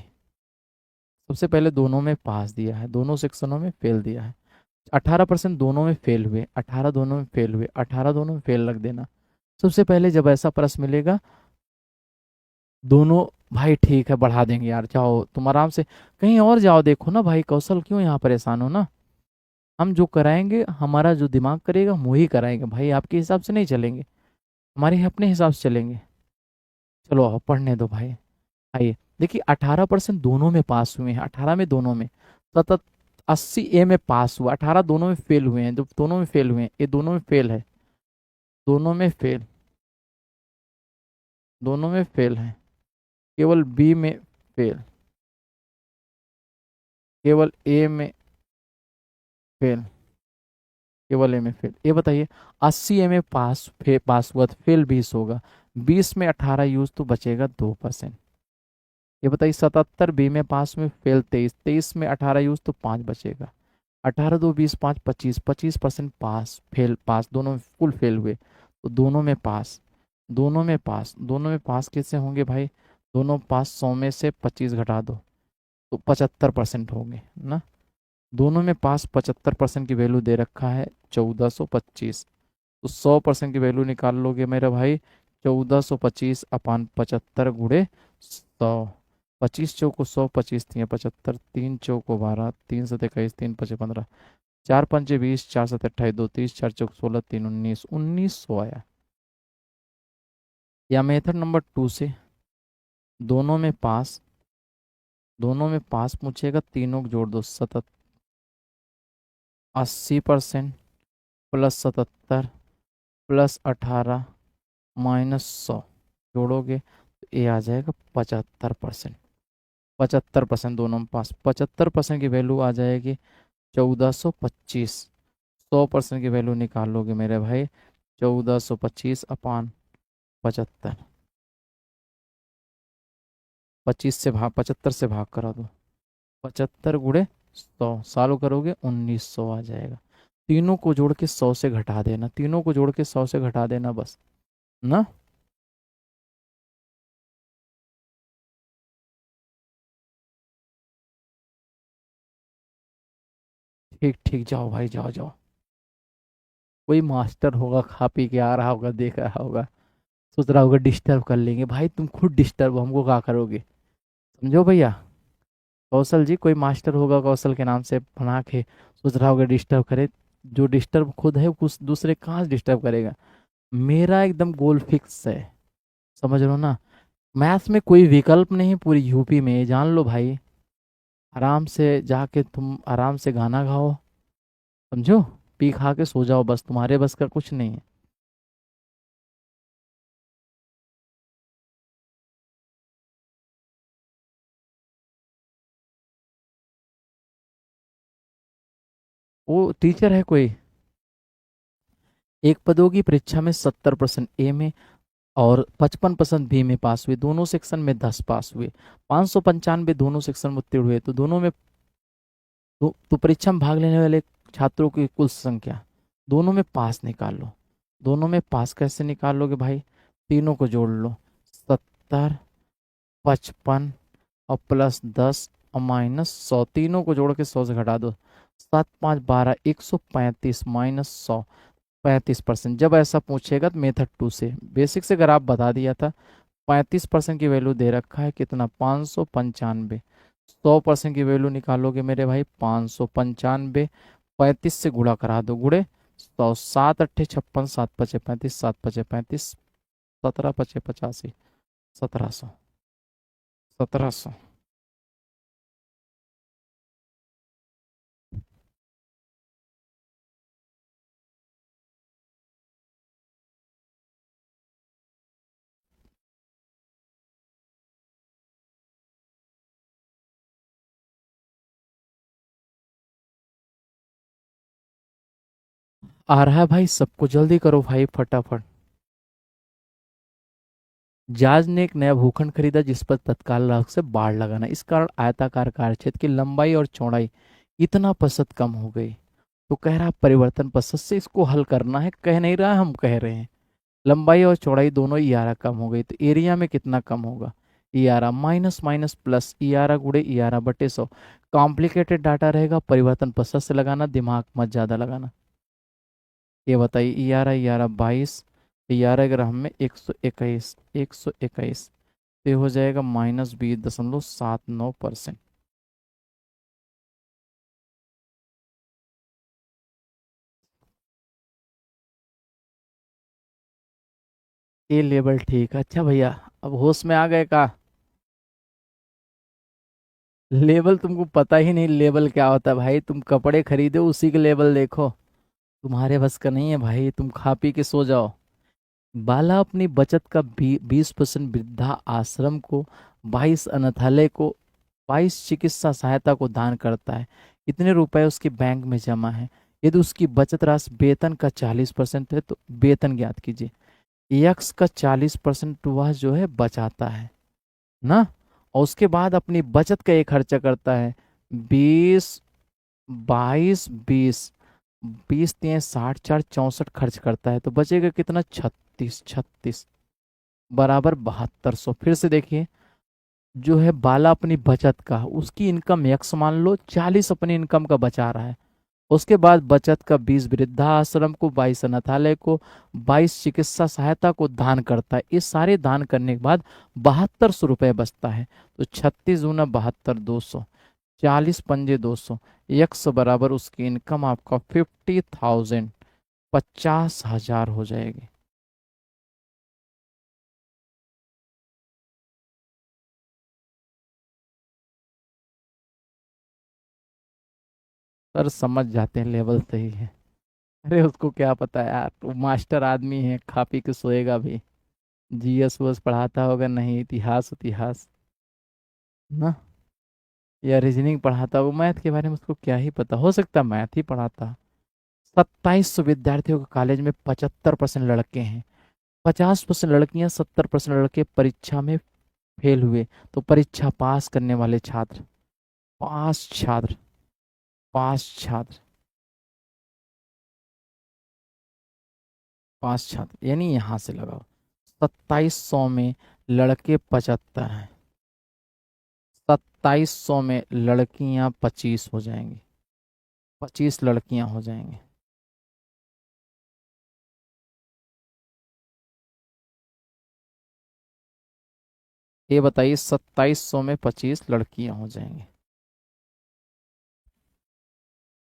सबसे पहले दोनों में पास दिया है, दोनों सेक्शनों में फेल दिया है। 18% दोनों में फेल हुए, 18 दोनों में फेल हुए, 18 दोनों में फेल रख देना। सबसे पहले जब ऐसा प्रश्न मिलेगा, दोनों भाई ठीक है बढ़ा देंगे यार, जाओ तुम आराम से कहीं और जाओ, देखो ना भाई कौशल, क्यों यहाँ परेशान हो ना। हम जो कराएंगे, हमारा जो दिमाग करेगा हम वही कराएंगे भाई, आपके हिसाब से नहीं चलेंगे, हमारे अपने हिसाब से चलेंगे। चलो आओ पढ़ने दो भाई। आइए देखिए, 18% दोनों में पास हुए हैं, 18 में दोनों में। सतत 80 ए में पास हुआ, 18 दोनों में फेल हुए हैं, जो दोनों में फेल हुए हैं, ये दोनों में फेल है, दोनों में फेल, दोनों में फेल है। केवल बी में फेल, केवल ए में फेल, केवल ए में फेल। ये बताइए, 80 ए में पास हुआ तो फेल 20 होगा, 20 में 18 यूज तो बचेगा 2%। ये बताइए 77 बी में पास में फेल 23, 23 में 18 यूज तो 5 बचेगा। 18 2 20 5 25, 25% पास फेल, पास दोनों में फुल फेल हुए, तो दोनों में पास, दोनों में पास, दोनों में पास कैसे होंगे भाई, दोनों पास, 100 में से 25 घटा दो तो 75% होंगे ना। दोनों में पास 75% की वैल्यू दे रखा है 1425, तो 100% की वैल्यू निकाल लोगे मेरे भाई, 1425/75 गुड़े 100। 25 चौको 100, 25 3 75, 3 चौको 12, 3 7 21, 3 5 15, 4 5 20, 4 7 28, 2 30, 4 चौक 16, 3 19, 1900 आया। या मेथड नंबर 2 से, दोनों में पास, दोनों में पास पूछेगा, तीनों को जोड़ दो। 80% प्लस 77 प्लस 18 माइनस 100 जोड़ोगे तो ये आ जाएगा 75%। 75% दोनों में पास। 75% की वैल्यू आ जाएगी 1425। 100% की वैल्यू निकालोगे मेरे भाई 1425 अपान 75। 25 से भाग, 75 से भाग करा दो। 75 गुणे 100 सालों करोगे 1900 आ जाएगा। तीनों को जोड़ के 100 से घटा देना, तीनों को जोड़ के 100 से घटा देना बस ना। ठीक ठीक, जाओ भाई, जाओ जाओ। कोई मास्टर होगा, खा पी के आ रहा होगा, देख रहा होगा, सोच रहा होगा डिस्टर्ब कर लेंगे। भाई तुम खुद डिस्टर्ब हो, हमको क्या करोगे? समझो भैया। कौशल जी, कोई मास्टर होगा कौशल के नाम से बना के, सोच रहा होगा डिस्टर्ब करे। जो डिस्टर्ब खुद है, कुछ दूसरे कहाँ डिस्टर्ब करेगा? मेरा एकदम गोल फिक्स है, समझ लो ना। मैथ्स में कोई विकल्प नहीं पूरी यूपी में, ये जान लो भाई। आराम से जाके तुम आराम से गाना गाओ, समझो, पी खा के सो जाओ, बस तुम्हारे बस का कुछ नहीं है। वो टीचर है कोई। एक पदों की परीक्षा में 70% ए में और 55% बी में पास हुए, दोनों सेक्शन में 10 पास हुए, 595 दोनों सेक्शन में उत्तीर्ण हुए। तो दोनों में तो परीक्षा में भाग लेने वाले छात्रों की कुल संख्या, दोनों में पास निकाल लो। दोनों में पास कैसे निकाल लोगे भाई? तीनों को जोड़ लो। 70, 55 और प्लस 10 और माइनस 100, तीनों को जोड़ के 100 से घटा दो। 7 5 12, 135 माइनस 100, 35%। जब ऐसा पूछेगा तो मेथड 2 से, बेसिक से अगर आप बता दिया था। 35% की वैल्यू दे रखा है कितना? 595। 100% की वैल्यू निकालोगे मेरे भाई 595। 35 से गुणा करा दो, गुड़े 100। 7 8 56, 7 5 35, 7 5 35, 17 5 85, 1700। 1700। आ रहा है भाई, सबको जल्दी करो भाई फटाफट। जाज ने एक नया भूखंड खरीदा जिस पर तत्काल लाभ से बाढ़ लगाना, इस कारण आयताकार कार्यक्षेत्र की लंबाई और चौड़ाई इतना प्रतिशत कम हो गई। तो कह रहा है परिवर्तन प्रतिशत से इसको हल करना है, कह नहीं रहा, हम कह रहे हैं। लंबाई और चौड़ाई दोनों इयारा कम हो गई, तो एरिया में कितना कम होगा? इयारा माइनस माइनस प्लस, इयारा गुड़े इयारा बटे 100। कॉम्प्लिकेटेड डाटा रहेगा, परिवर्तन प्रतिशत से लगाना, दिमाग मत ज़्यादा लगाना। ये बताइए, इयारा इयारा 22, 11 ग्राम में 121, 121, तो ये हो जाएगा -20.79%। ये लेवल ठीक है। अच्छा भैया, अब होश में आ गए का? लेवल तुमको पता ही नहीं लेवल क्या होता है भाई, तुम कपड़े खरीदे उसी के लेवल देखो। तुम्हारे बस का नहीं है भाई, तुम खा पी के सो जाओ। बाला अपनी बचत का 20% वृद्धा आश्रम को, 22 अनाथालय को, 22 चिकित्सा सहायता को दान करता है। इतने रुपए उसके बैंक में जमा है। यदि उसकी बचत राशि वेतन का 40% है तो वेतन ज्ञात कीजिए। यक्स का 40% वह जो है बचाता है ना, और उसके बाद अपनी बचत का ये खर्चा करता है। 20, 22, 20, 20 3 60 4 64 खर्च करता है, तो बचेगा कितना? 36, 36 बराबर 7200। फिर से देखिए, जो है बाला अपनी बचत का, उसकी इनकम यक्स मान लो, 40 अपनी इनकम का बचा रहा है। उसके बाद बचत का 20 वृद्धा आश्रम को, 22 अनाथालय को, 22 चिकित्सा सहायता को दान करता है। ये सारे दान करने के बाद 7200 रुपये बचता है। तो 36 दूना 72, 200, 40 पंजे 200, यक्स बराबर उसकी इनकम आपका 50,000, 50,000 हो जाएगी। सर समझ जाते हैं, लेवल सही है। अरे उसको क्या पता यार, वो मास्टर आदमी है, खा पी के सोएगा भी। जीएस वस पढ़ाता होगा, नहीं इतिहास इतिहास ना, या रीजनिंग पढ़ाता होगा। मैथ के बारे में उसको क्या ही पता, हो सकता मैथ ही पढ़ाता। 2700 विद्यार्थियों के कॉलेज में 75% लड़के हैं, 50% लड़कियां, 70% लड़के परीक्षा में फेल हुए। तो परीक्षा पास करने वाले छात्र, पास छात्र, पास छात्र, पास छात्र, यानी यहां से लगाओ। 2700 में लड़के 75 हैं, 2700 में लड़कियां 25 हो जाएंगी, 25 लड़कियां हो जाएंगी। ये बताइए, 2700 में 25 लड़कियां हो जाएंगी।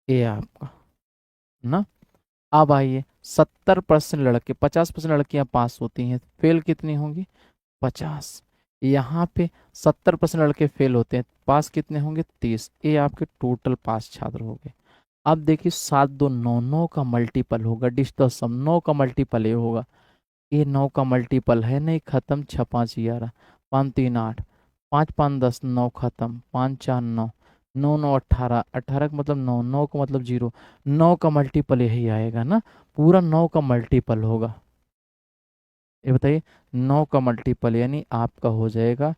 ये आपका ना। अब आइए, 70% लड़के, 50% लड़कियां पास होती हैं, फेल कितनी होंगी? 50। यहाँ पे 70% लड़के फेल होते हैं, पास कितने होंगे? 30। ये आपके टोटल पास छात्र हो गए। अब देखिए, 7 2 9, 9 का मल्टीपल होगा, डिश द सम, 9 का मल्टीपल ये होगा। ये 9 का मल्टीपल है नहीं, खत्म, 6 5 11, 5 3 8, 5 5 10, 9 खत्म, 5 4 9, 9 9 18, 18 का मतलब 9, 9 का मतलब 0। 9 का मल्टीपल यही आएगा ना, पूरा 9 का मल्टीपल होगा। ये बताइए, 9 का मल्टीपल यानी आपका हो जाएगा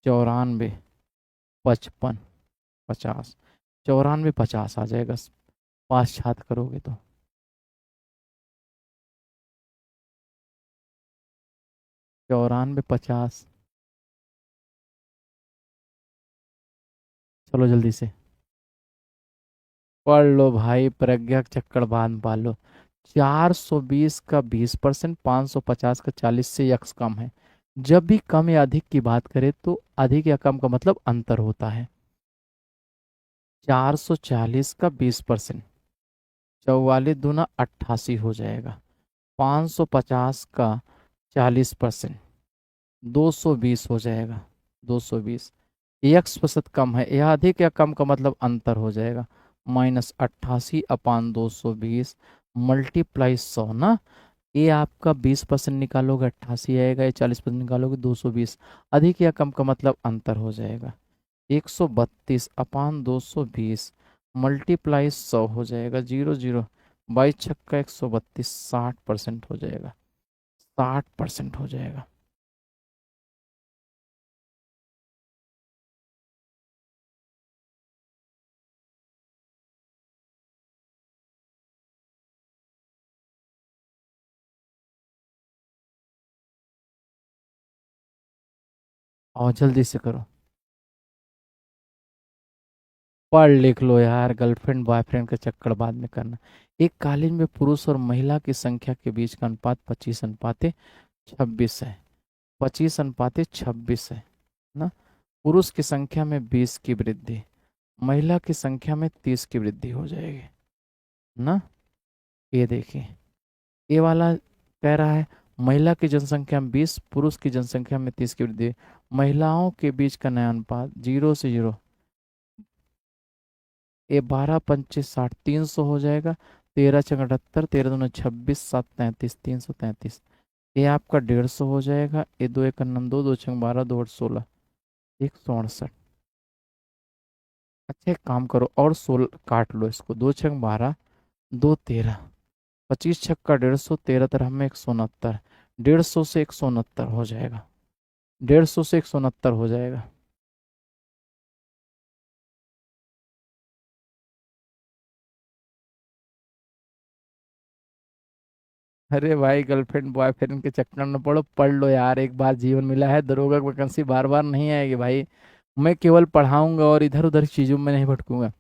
94, 55, 50, 94 50 आ जाएगा, 5 छात्र करोगे तो। 94 50, चलो जल्दी से पढ़ लो भाई, प्रज्ञा चक्कर बांध पा लो। 420 का 20%, 550 का 40 से यक्स कम है। जब भी कम या अधिक की बात करें तो अधिक या कम का मतलब अंतर होता है। 440 का 20%, 44 दूना 88 हो जाएगा। 550 का 40%, 220 हो जाएगा, 220। यक्स प्रतिशत कम है या अधिक या कम का मतलब अंतर हो जाएगा। -88/220 मल्टीप्लाई 100 ना। ये आपका 20% निकालोगे 88 आएगा, ये 40% निकालोगे 220। अधिक या कम का मतलब अंतर हो जाएगा। 132/220 मल्टीप्लाई 100 हो जाएगा, 0 0, 22 छक्का 132, 60% हो जाएगा, 60% हो जाएगा। और जल्दी से करो, पढ़ लिख लो यार, गर्लफ्रेंड बॉयफ्रेंड का चक्कर बाद में करना। एक कॉलेज में पुरुष और महिला की संख्या के बीच का अनुपात 25/26 है, 25/26 है ना। पुरुष की संख्या में 20 की वृद्धि, महिला की संख्या में 30 की वृद्धि हो जाएगी ना। ये देखिए, ये वाला कह रहा है महिला की जनसंख्या में 20, पुरुष की जनसंख्या में 30 की वृद्धि। महिलाओं के बीच का नया अनुपात 0 से 0, ये 12 5 60, 300 हो जाएगा। 13 6 78, 13 दूना 26, 7 33, 333। ये आपका 150 हो जाएगा। ये 2 1 9 2, 2 6 12, 2 8 16, 168। अच्छा एक काम करो, और 16 काट लो इसको, 2 6 12, 2 13, 25 छक्का 150, 13 में 169, 150 से 169 हो जाएगा, 150 से 169 हो जाएगा। अरे भाई, गर्लफ्रेंड बॉयफ्रेंड के चक्कर में पड़ो, पढ़ लो यार, एक बार जीवन मिला है, दरोगा की वैकेंसी बार बार नहीं आएगी भाई। मैं केवल पढ़ाऊंगा और इधर उधर चीजों में नहीं भटकूंगा।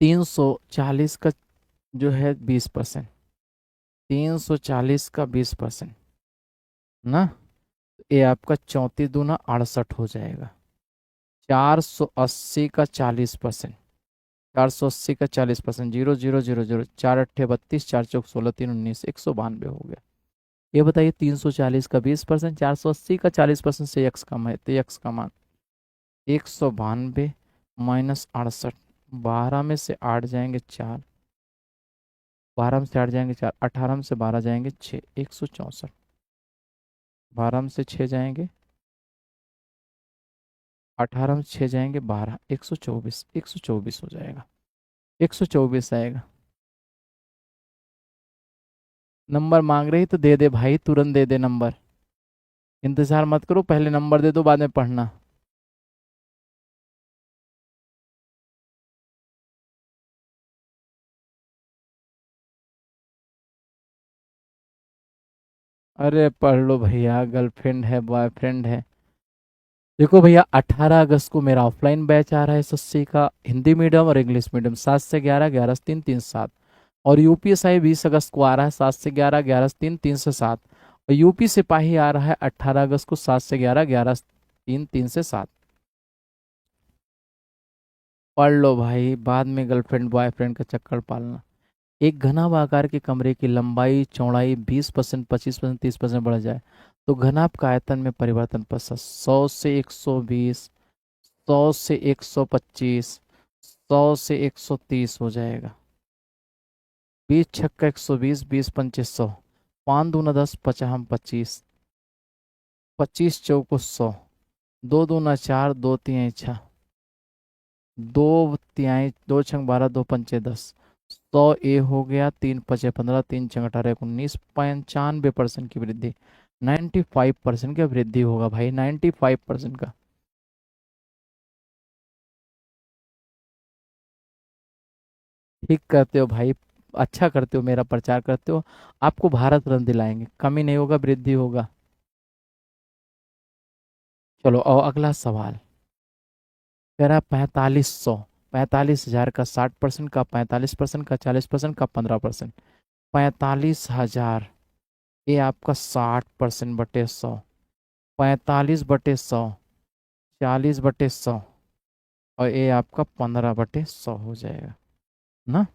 340 का जो है 20%, 340 का 20% ना, ये आपका 34 दूना 68 हो जाएगा। 480 का 40%, 480 का 40%, 0 0 0 0, 4 8 32, 4 4 16, 3 19, 192 हो गया। ये बताइए, 340 का 20%, 480 का 40% से यक्स कम है, तो यक्स का मान 192 -68, 12 में से 8 जाएंगे 4, 12 में से 8 जाएंगे 4, 18 में से 12 जाएंगे 6, 164। 12 में से 6 जाएंगे, 18 में 6 जाएंगे 12, 124, 124 हो जाएगा, 124 आएगा। नंबर मांग रही तो दे दे भाई, तुरंत दे दे नंबर। इंतजार मत करो, पहले नंबर दे दो, बाद में पढ़ना। अरे पढ़ लो भैया, गर्लफ्रेंड है बॉयफ्रेंड है। देखो भैया, 18 अगस्त को मेरा ऑफलाइन बैच आ रहा है एसएससी का, हिंदी मीडियम और इंग्लिश मीडियम, 7 से 11, 11 से 3, 3 से 7। और यूपीएसआई 20 अगस्त को आ रहा है, 7 से 11, 11 से 3, 3 से 7। और यूपी सिपाही आ रहा है 18 अगस्त को, 7 से 11, 11 से 3, 3 से 7। पढ़ लो भाई, बाद में गर्लफ्रेंड बॉयफ्रेंड का चक्कर पालना। एक घनाभ आकार के कमरे की लंबाई चौड़ाई 20%, 25%, 30% बढ़ जाए तो घनाभ का आयतन में परिवर्तन पड़ता। 100 से 120, 100 से 125, 100 से 130 हो जाएगा। 20 छक्का 120, 20 पंचे 100, 5 दूना 10, 50 हम 25, 25 चौको 100, 2 दूना 4, 2 तिहाई 6, 2 तिहाई 2 छंग 12, 2 पंचे 10, 100 हो गया, 3 पचे 15, 3 छंग 18, 19, 95% की वृद्धि। 95% का वृद्धि होगा भाई, 95% का। ठीक करते हो भाई, अच्छा करते हो, मेरा प्रचार करते हो। आपको भारत रत्न दिलाएंगे, कमी नहीं होगा, वृद्धि होगा। चलो और अगला सवाल। कह रहा 4500, 45,000 का 60% का, 45% का, 40% का, 15%। 45,000, ये आपका 60%/100, 45/100, 40/100, और ये आपका 15/100 हो जाएगा ना।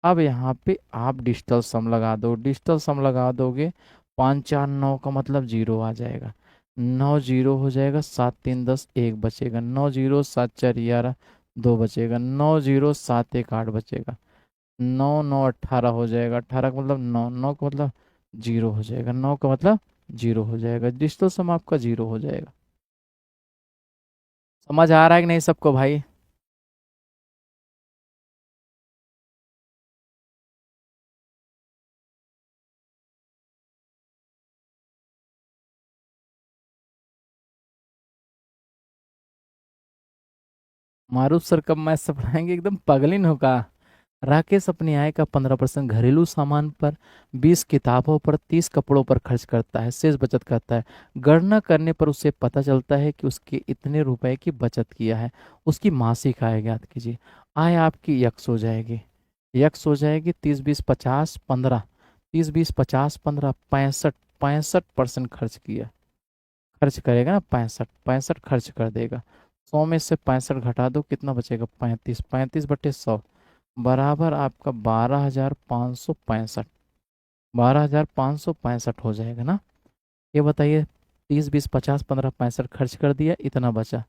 अब यहाँ पे आप डिजिटल सम लगा दो, डिजिटल सम लगा दोगे, 5 4 9 का मतलब 0 आ जाएगा, 9 0 हो जाएगा, 7 3 10, 1 बचेगा, 9 0, 7 4 11, 2 बचेगा, 9 0, 7 1 8 बचेगा, 9 9 18 हो जाएगा, 18 का मतलब 9, 9 का मतलब 0 हो जाएगा, 9 का मतलब 0 हो जाएगा, डिजिटल सम आपका 0 हो जाएगा। समझ आ रहा है कि नहीं सबको भाई? मारूफ सर कब मैथ से पढ़ाएंगे, एकदम पगलिन होगा। राकेश अपनी आय का 15% घरेलू सामान पर, 20 किताबों पर, 30 कपड़ों पर खर्च करता है, शेष बचत करता है। गणना करने पर उसे पता चलता है कि उसके इतने रुपए की बचत किया है। उसकी मासिक आय ज्ञात कीजिए। आय आपकी यक्स हो जाएगी, यक्स हो जाएगी 30 20 50 15, 30 20 50 15, 65, 65% खर्च किया, खर्च करेगा ना, 65 65 खर्च कर देगा। 100 में से 65 घटा दो, कितना बचेगा? 35, 35/100 बराबर आपका 12,565, 12,565 हो जाएगा ना। ये बताइए, 30 20 50 15 65 खर्च कर दिया, इतना बचा।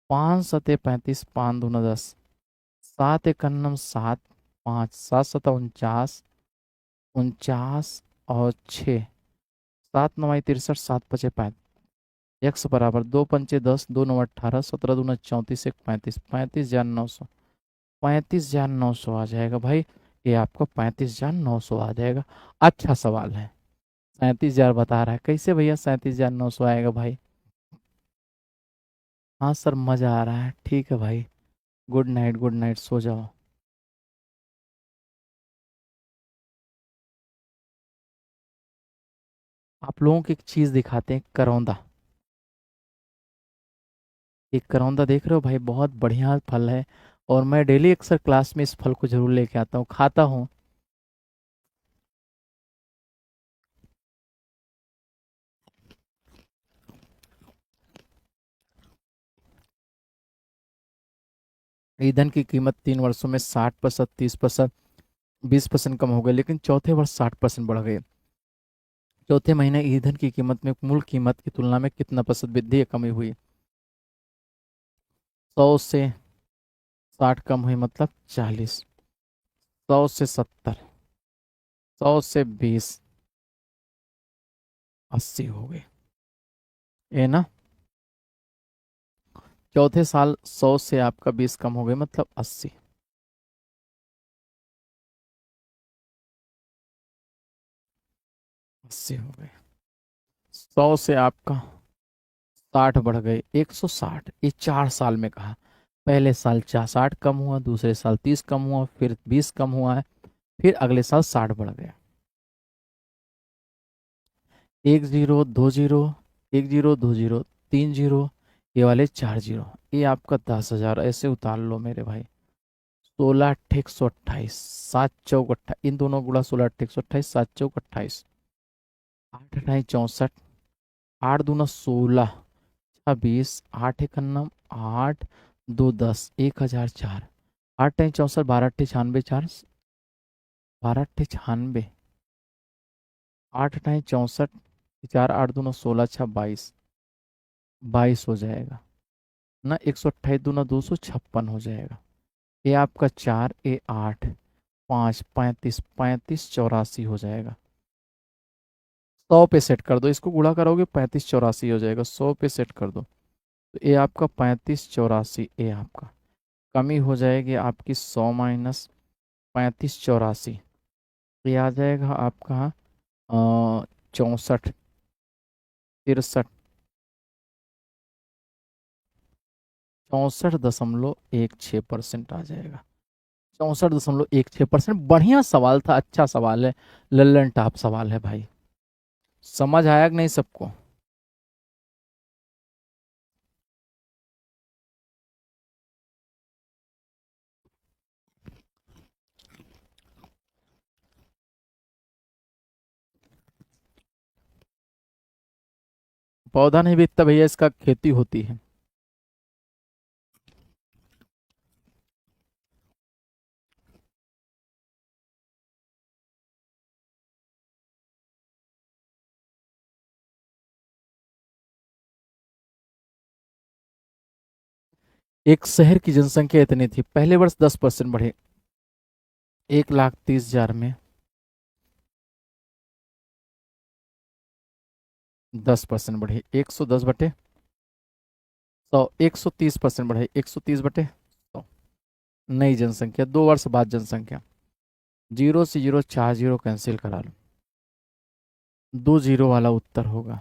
5 सते 35, 5 दूना 10, 7 1 7, 5 7 7 49, 49 और 6, 7 9 63, 7 5 65, एक्स बराबर 2 पंचे 10, 2 9 18, 17 दूना 34, 1 35, 35,900, 35,900 आ जाएगा भाई। ये आपको 35,900 आ जाएगा। अच्छा सवाल है। 37,000 बता रहा है, कैसे भैया 37,900 आएगा भाई? हाँ सर, मजा आ रहा है, ठीक है भाई। गुड नाइट, गुड नाइट, सो जाओ। आप लोगों को एक चीज दिखाते हैं, करौंदा। एक करौंदा देख रहे हो भाई, बहुत बढ़िया फल है। और मैं डेली अक्सर क्लास में इस फल को जरूर लेके आता हूँ, खाता हूँ। ईंधन की कीमत 3 वर्षों में 60%, 30%, 20% कम हो गई, लेकिन चौथे वर्ष 60% बढ़ गई। चौथे महीने ईंधन की कीमत में मूल कीमत की तुलना में कितना प्रतिशत वृद्धि या कमी हुई? 100 से 60 कम हुई मतलब 40, 100 से 70, 100 से 20, 80 हो गए, ये ना। चौथे साल 100 से आपका 20 कम हो गए मतलब 80, 80 हो गए। 100 से आपका 60 बढ़ गए, 160, ये 4 साल में कहा। पहले साल 60 कम हुआ, दूसरे साल 30 कम हुआ, फिर 20 कम हुआ है, फिर अगले साल 60 बढ़ गया। 10 2 जीरो, 10 2 जीरो, 3 जीरो, ये वाले 4 जीरो, ये आपका 10,000 ऐसे उतार लो मेरे भाई। 16 8 128, 7 चौक 28, इन दोनों गुणा 16 8 128, 7 चौक 28, 8 8 64, 8 दूना 16, 20, 8 1 8, 2 10, 1,004, 8 8 64, 12 8 96, 4, 12 8 96, 8 8 64, 4 8 दूना 16, 22 हो जाएगा ना। 128 दूना 256 हो जाएगा। ये आपका 4, ये 8, 5 35, 35 84 हो जाएगा। 100 पे सेट कर दो, इसको गुणा करोगे 35 84 हो जाएगा। 100 पे सेट कर दो तो ये आपका 35 84, ये आपका कमी हो जाएगी आपकी 100 माइनस 35 84, ये आ जाएगा आपका 64 63, 64.16% आ जाएगा। 64.16%, बढ़िया सवाल था, अच्छा सवाल है, लल्लन टॉप सवाल है भाई। समझ आया कि नहीं सबको? पौधा नहीं बिकता भैया, इसका खेती होती है। एक शहर की जनसंख्या इतनी थी, पहले वर्ष 10% बढ़े, 1,30,000 में 10% बढ़े, 110/100, 130% बढ़े, 130/100। नई जनसंख्या, 2 वर्ष बाद जनसंख्या। जीरो से जीरो, 4 जीरो कैंसिल करा लो, 2 जीरो वाला उत्तर होगा,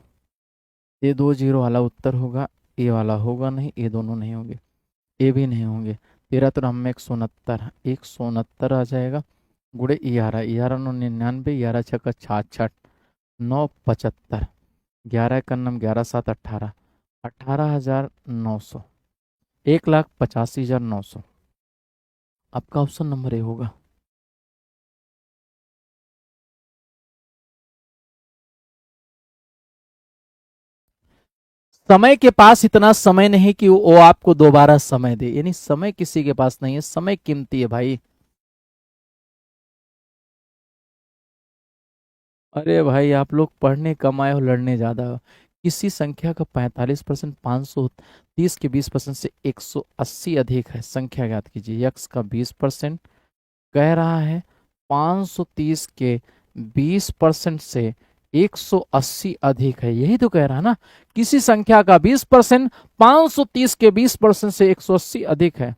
ये 2 जीरो वाला उत्तर होगा, ये वाला होगा नहीं, ये दोनों नहीं होंगे, ये भी नहीं होंगे। 13 में 169, 169 आ जाएगा, गुड़े 11, 11 9 99, 11 6 66, 9 75, 11 1 11 7 18, 18,900, 1,85,900, आपका ऑप्शन नंबर ए होगा। समय के पास इतना समय नहीं कि वो आपको दोबारा समय दे, यानी समय किसी के पास नहीं है, समय कीमती है भाई। अरे भाई आप लोग पढ़ने कम आए हो, लड़ने ज्यादा हो। किसी संख्या का 45%, 530 के 20% से 180 अधिक है, संख्या ज्ञात कीजिए। यक्स का 20% कह रहा है, 530 के 20% से 180 अधिक है, यही तो कह रहा है ना। किसी संख्या का 20%, 530 के 20% से 180 अधिक है।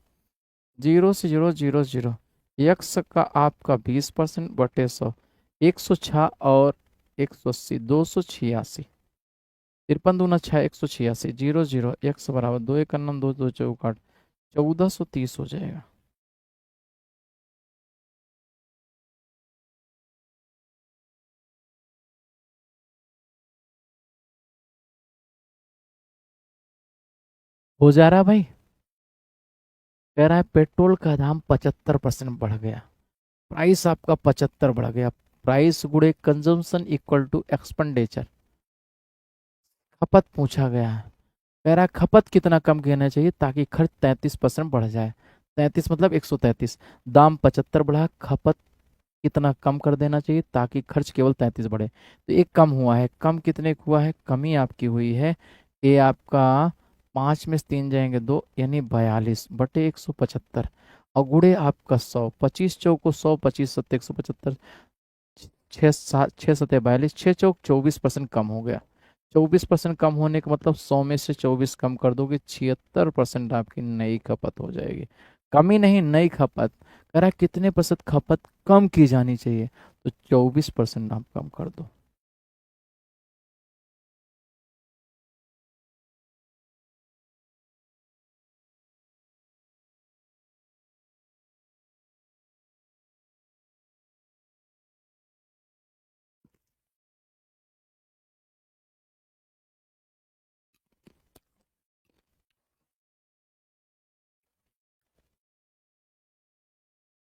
जीरो से जीरो, जीरो जीरो, यक्स का आपका 20% बटे 100, 106 और 180, 286, 53 दूना 6, 186, जीरो जीरो, एक्स बराबर 2 1 9 2 2 चौकाट, 1430 हो जाएगा। हो जा रहा है भाई। कह रहा है पेट्रोल का दाम 75% बढ़ गया, प्राइस आपका 75 बढ़ गया। प्राइस गुणे कंजम्पशन इक्वल टू एक्सपेंडिचर, खपत पूछा गया है। कह रहा है खपत कितना कम कहना चाहिए ताकि खर्च 33% बढ़ जाए। 33 मतलब 133, दाम 75 बढ़ा, खपत कितना कम कर देना चाहिए ताकि खर्च केवल 33 बढ़े। तो एक कम हुआ है, कम कितने हुआ है, कमी आपकी हुई है, ये आपका 5 में से 3 जाएंगे 2, यानी 42 बटे 175 और गुड़े आपका 100। 25 चौको 100, 25 सत्ते 175, 6 7 42, 6 चौक 24% कम हो गया। 24% कम होने का मतलब 100 में से 24 कम कर दोगे, 76% आपकी नई खपत हो जाएगी। कमी नहीं, नई खपत। कह रहा है कितने प्रतिशत खपत कम की जानी चाहिए, तो 24% आप कम कर दो।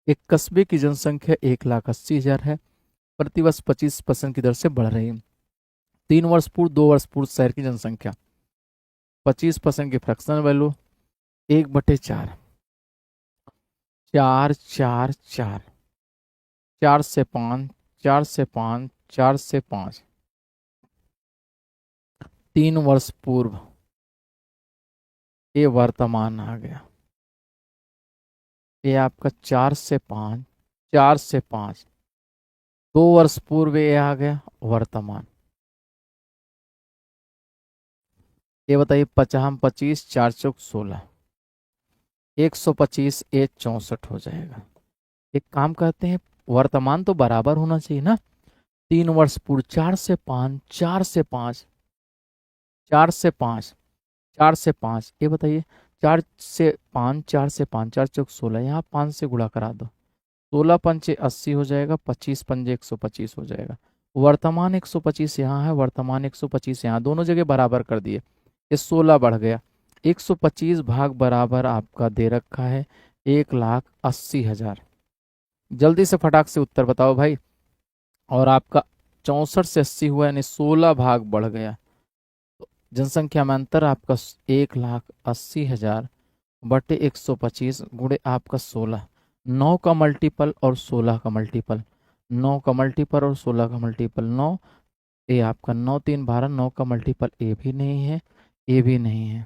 1 कस्बे की जनसंख्या 1,80,000 है, प्रतिवर्ष 25% की दर से बढ़ रही है। 3 वर्ष पूर्व 2 वर्ष पूर्व शहर की जनसंख्या 25% की फ्रैक्शनल वैल्यू 1/4, 4 4 4, 4 से 5, 4 से 5, 4 से 5। 3 वर्ष पूर्व ये वर्तमान आ गया, ये आपका 4 से 5, 4 से 5। 2 वर्ष पूर्व ये आ गया वर्तमान। ये बताइए 50 25, 4 चौक 16, 125 1 64 हो जाएगा। एक काम करते हैं, वर्तमान तो बराबर होना चाहिए ना। 3 वर्ष पूर्व 4 से 5, 4 से 5, 4 से 5, 4 से 5। ये बताइए 4 से 5, 4 से 5, 4 चौक 16, यहाँ 5 से गुणा करा दो। 16 पंचे 80 हो जाएगा, 25 पंजे 125 हो जाएगा। वर्तमान 125 यहाँ है, वर्तमान 125 यहाँ, दोनों जगह बराबर कर दिए। ये 16 बढ़ गया। 125 भाग बराबर आपका दे रखा है 1,80,000। जल्दी से फटाक से उत्तर बताओ भाई। और आपका 64 से 80 हुआ, यानी 16 भाग बढ़ गया। तो जनसंख्या में अंतर आपका 1,80,000 बटे 125 गुणे आपका 16। 9 का मल्टीपल और 16 का मल्टीपल, 9 का मल्टीपल और 16 का मल्टीपल 9। ये आपका 9 3 12, 9 का मल्टीपल ए भी नहीं है, ए भी नहीं है।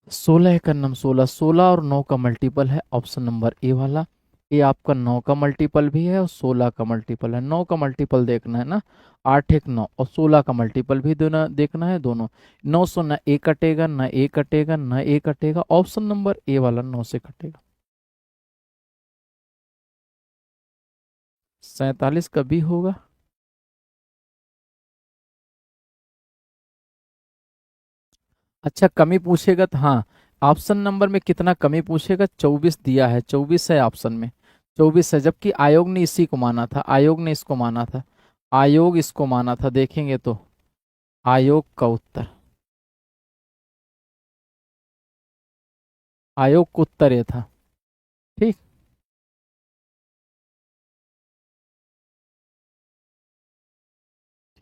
16 का नम 16, 16 और 9 का मल्टीपल है ऑप्शन नंबर ए वाला। ये आपका 9 का मल्टीपल भी है और 16 का मल्टीपल है। 9 का मल्टीपल देखना है ना, 8 1 9, और 16 का मल्टीपल भी देना देखना है दोनों। 9 से न ए कटेगा, न ए कटेगा, न ए कटेगा, ऑप्शन नंबर ए वाला 9 से कटेगा। 47 का भी होगा। अच्छा, कमी पूछेगा तो हाँ, ऑप्शन नंबर में कितना कमी पूछेगा, 24 दिया है, 24 है ऑप्शन में, 24 है, जबकि आयोग ने इसी को माना था, आयोग ने इसको माना था, आयोग इसको माना था। देखेंगे तो आयोग का उत्तर, आयोग का उत्तर ये था। ठीक,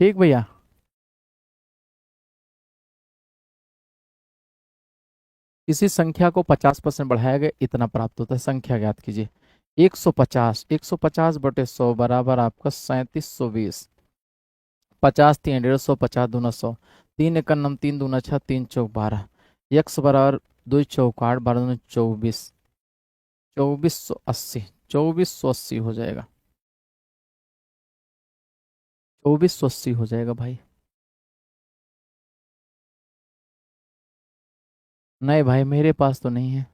ठीक भैया। किसी संख्या को 50% बढ़ाया गया, इतना प्राप्त होता है। संख्या ज्ञात कीजिए। 150, 150 बटे 100 बराबर आपका 3720। 50 3 150, 50 2 100, 3 1 9 3 2 6, 3 चौक 12। यक्स बराबर 2 चौक 8, 12 24, 2480, 2480 हो जाएगा, 2480 हो जाएगा भाई। नहीं भाई, मेरे पास तो नहीं है।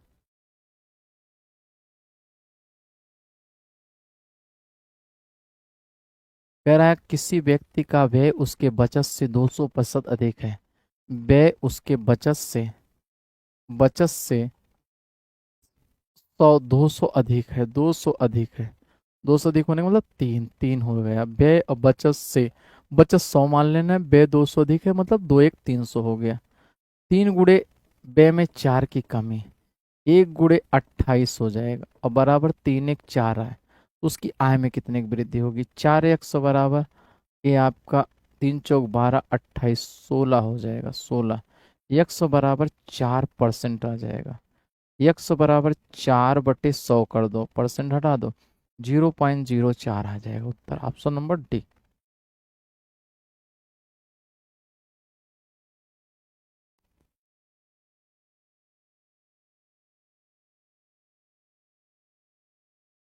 कह रहा है किसी व्यक्ति का व्यय उसके बचत से 200% अधिक है। व्यय उसके बचत से 200 अधिक है, 200 अधिक है। 200 अधिक होने का मतलब तीन, तीन हो गया। व्यय और बचत से, बचत 100 मान लेना है, व्यय 200 अधिक है, मतलब 2 1 300 हो गया। 3 गुणे व्यय में 4 की कमी, 1 गुणे 28 हो जाएगा, और बराबर 3 1 4 आए, तो उसकी आय में कितने की वृद्धि होगी। 4 बराबर, ये आपका 3 चौक 12, 28 16 हो जाएगा, 16। यक्स बराबर 4% आ जाएगा। यक्स बराबर 4/100 कर दो, परसेंट हटा दो, 0.04 आ जाएगा उत्तर, ऑप्शन नंबर डी।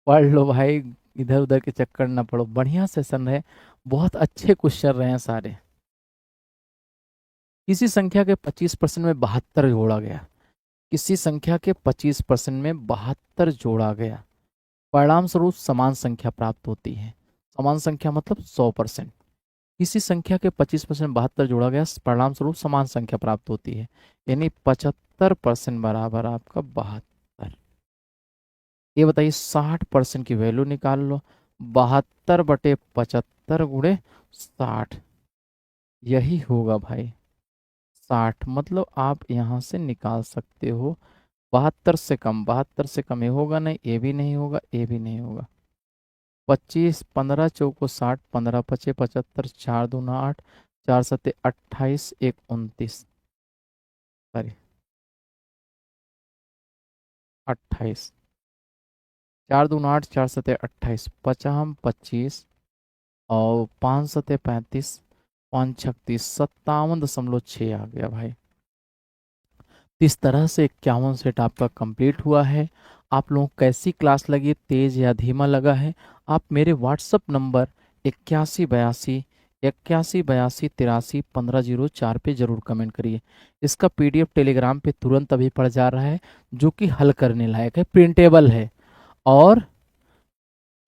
पढ़ लो भाई, इधर उधर के चक्कर ना पड़ो, बढ़िया सेशन रहे, बहुत अच्छे क्वेश्चन रहे हैं सारे। किसी संख्या के 25% में 72 जोड़ा गया, किसी संख्या के 25% में 72 जोड़ा गया, परिणाम स्वरूप समान संख्या प्राप्त होती है। समान संख्या मतलब 100%। किसी संख्या के 25% 72 जोड़ा गया, परिणाम स्वरूप समान संख्या प्राप्त होती है, यानी 75% बराबर आपका 72। ये बताइए 60% की वैल्यू निकाल लो, 72/75 गुणे 60, यही होगा भाई 60। मतलब आप यहाँ से निकाल सकते हो 72 से कम, 72 से कम ये होगा नहीं, ये भी नहीं होगा, ये भी नहीं होगा। 25, 15 चौको 60, 15 पचे 75, 4 दूना 8, 4 सत्ते 28, 1 29, सॉरी 28, 4 दूना 8, 4 सत्ते 28, 50 25 और 5 सत्ते 35, 5 36, 57.6 आ गया भाई। इस तरह से 51 सेट आपका कंप्लीट हुआ है। आप लोगों को कैसी क्लास लगी, तेज या धीमा लगा है, आप मेरे व्हाट्सअप नंबर 8182 पे ज़रूर कमेंट करिए। इसका पीडीएफ टेलीग्राम पे तुरंत अभी पड़ जा रहा है, जो कि हल करने लायक है, प्रिंटेबल है, और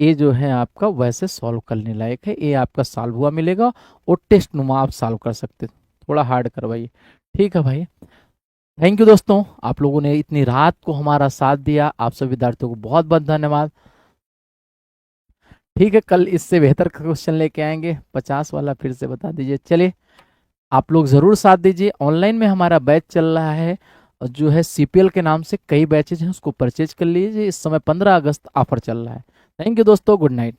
ये जो है आपका वैसे सॉल्व करने लायक है। ये आपका सॉल्व हुआ मिलेगा और टेस्ट नुमा आप सॉल्व कर सकते, थोड़ा हार्ड करवाइए। ठीक है भाई, थैंक यू दोस्तों, आप लोगों ने इतनी रात को हमारा साथ दिया, आप सभी विद्यार्थियों को बहुत बहुत धन्यवाद। ठीक है, कल इससे बेहतर क्वेश्चन लेके आएंगे, 50 वाला फिर से बता दीजिए। चलिए, आप लोग ज़रूर साथ दीजिए। ऑनलाइन में हमारा बैच चल रहा है, जो है सीपीएल के नाम से कई बैचेज हैं, उसको परचेज कर लीजिए। इस समय 15 अगस्त ऑफर चल रहा है। थैंक यू दोस्तों, गुड नाइट।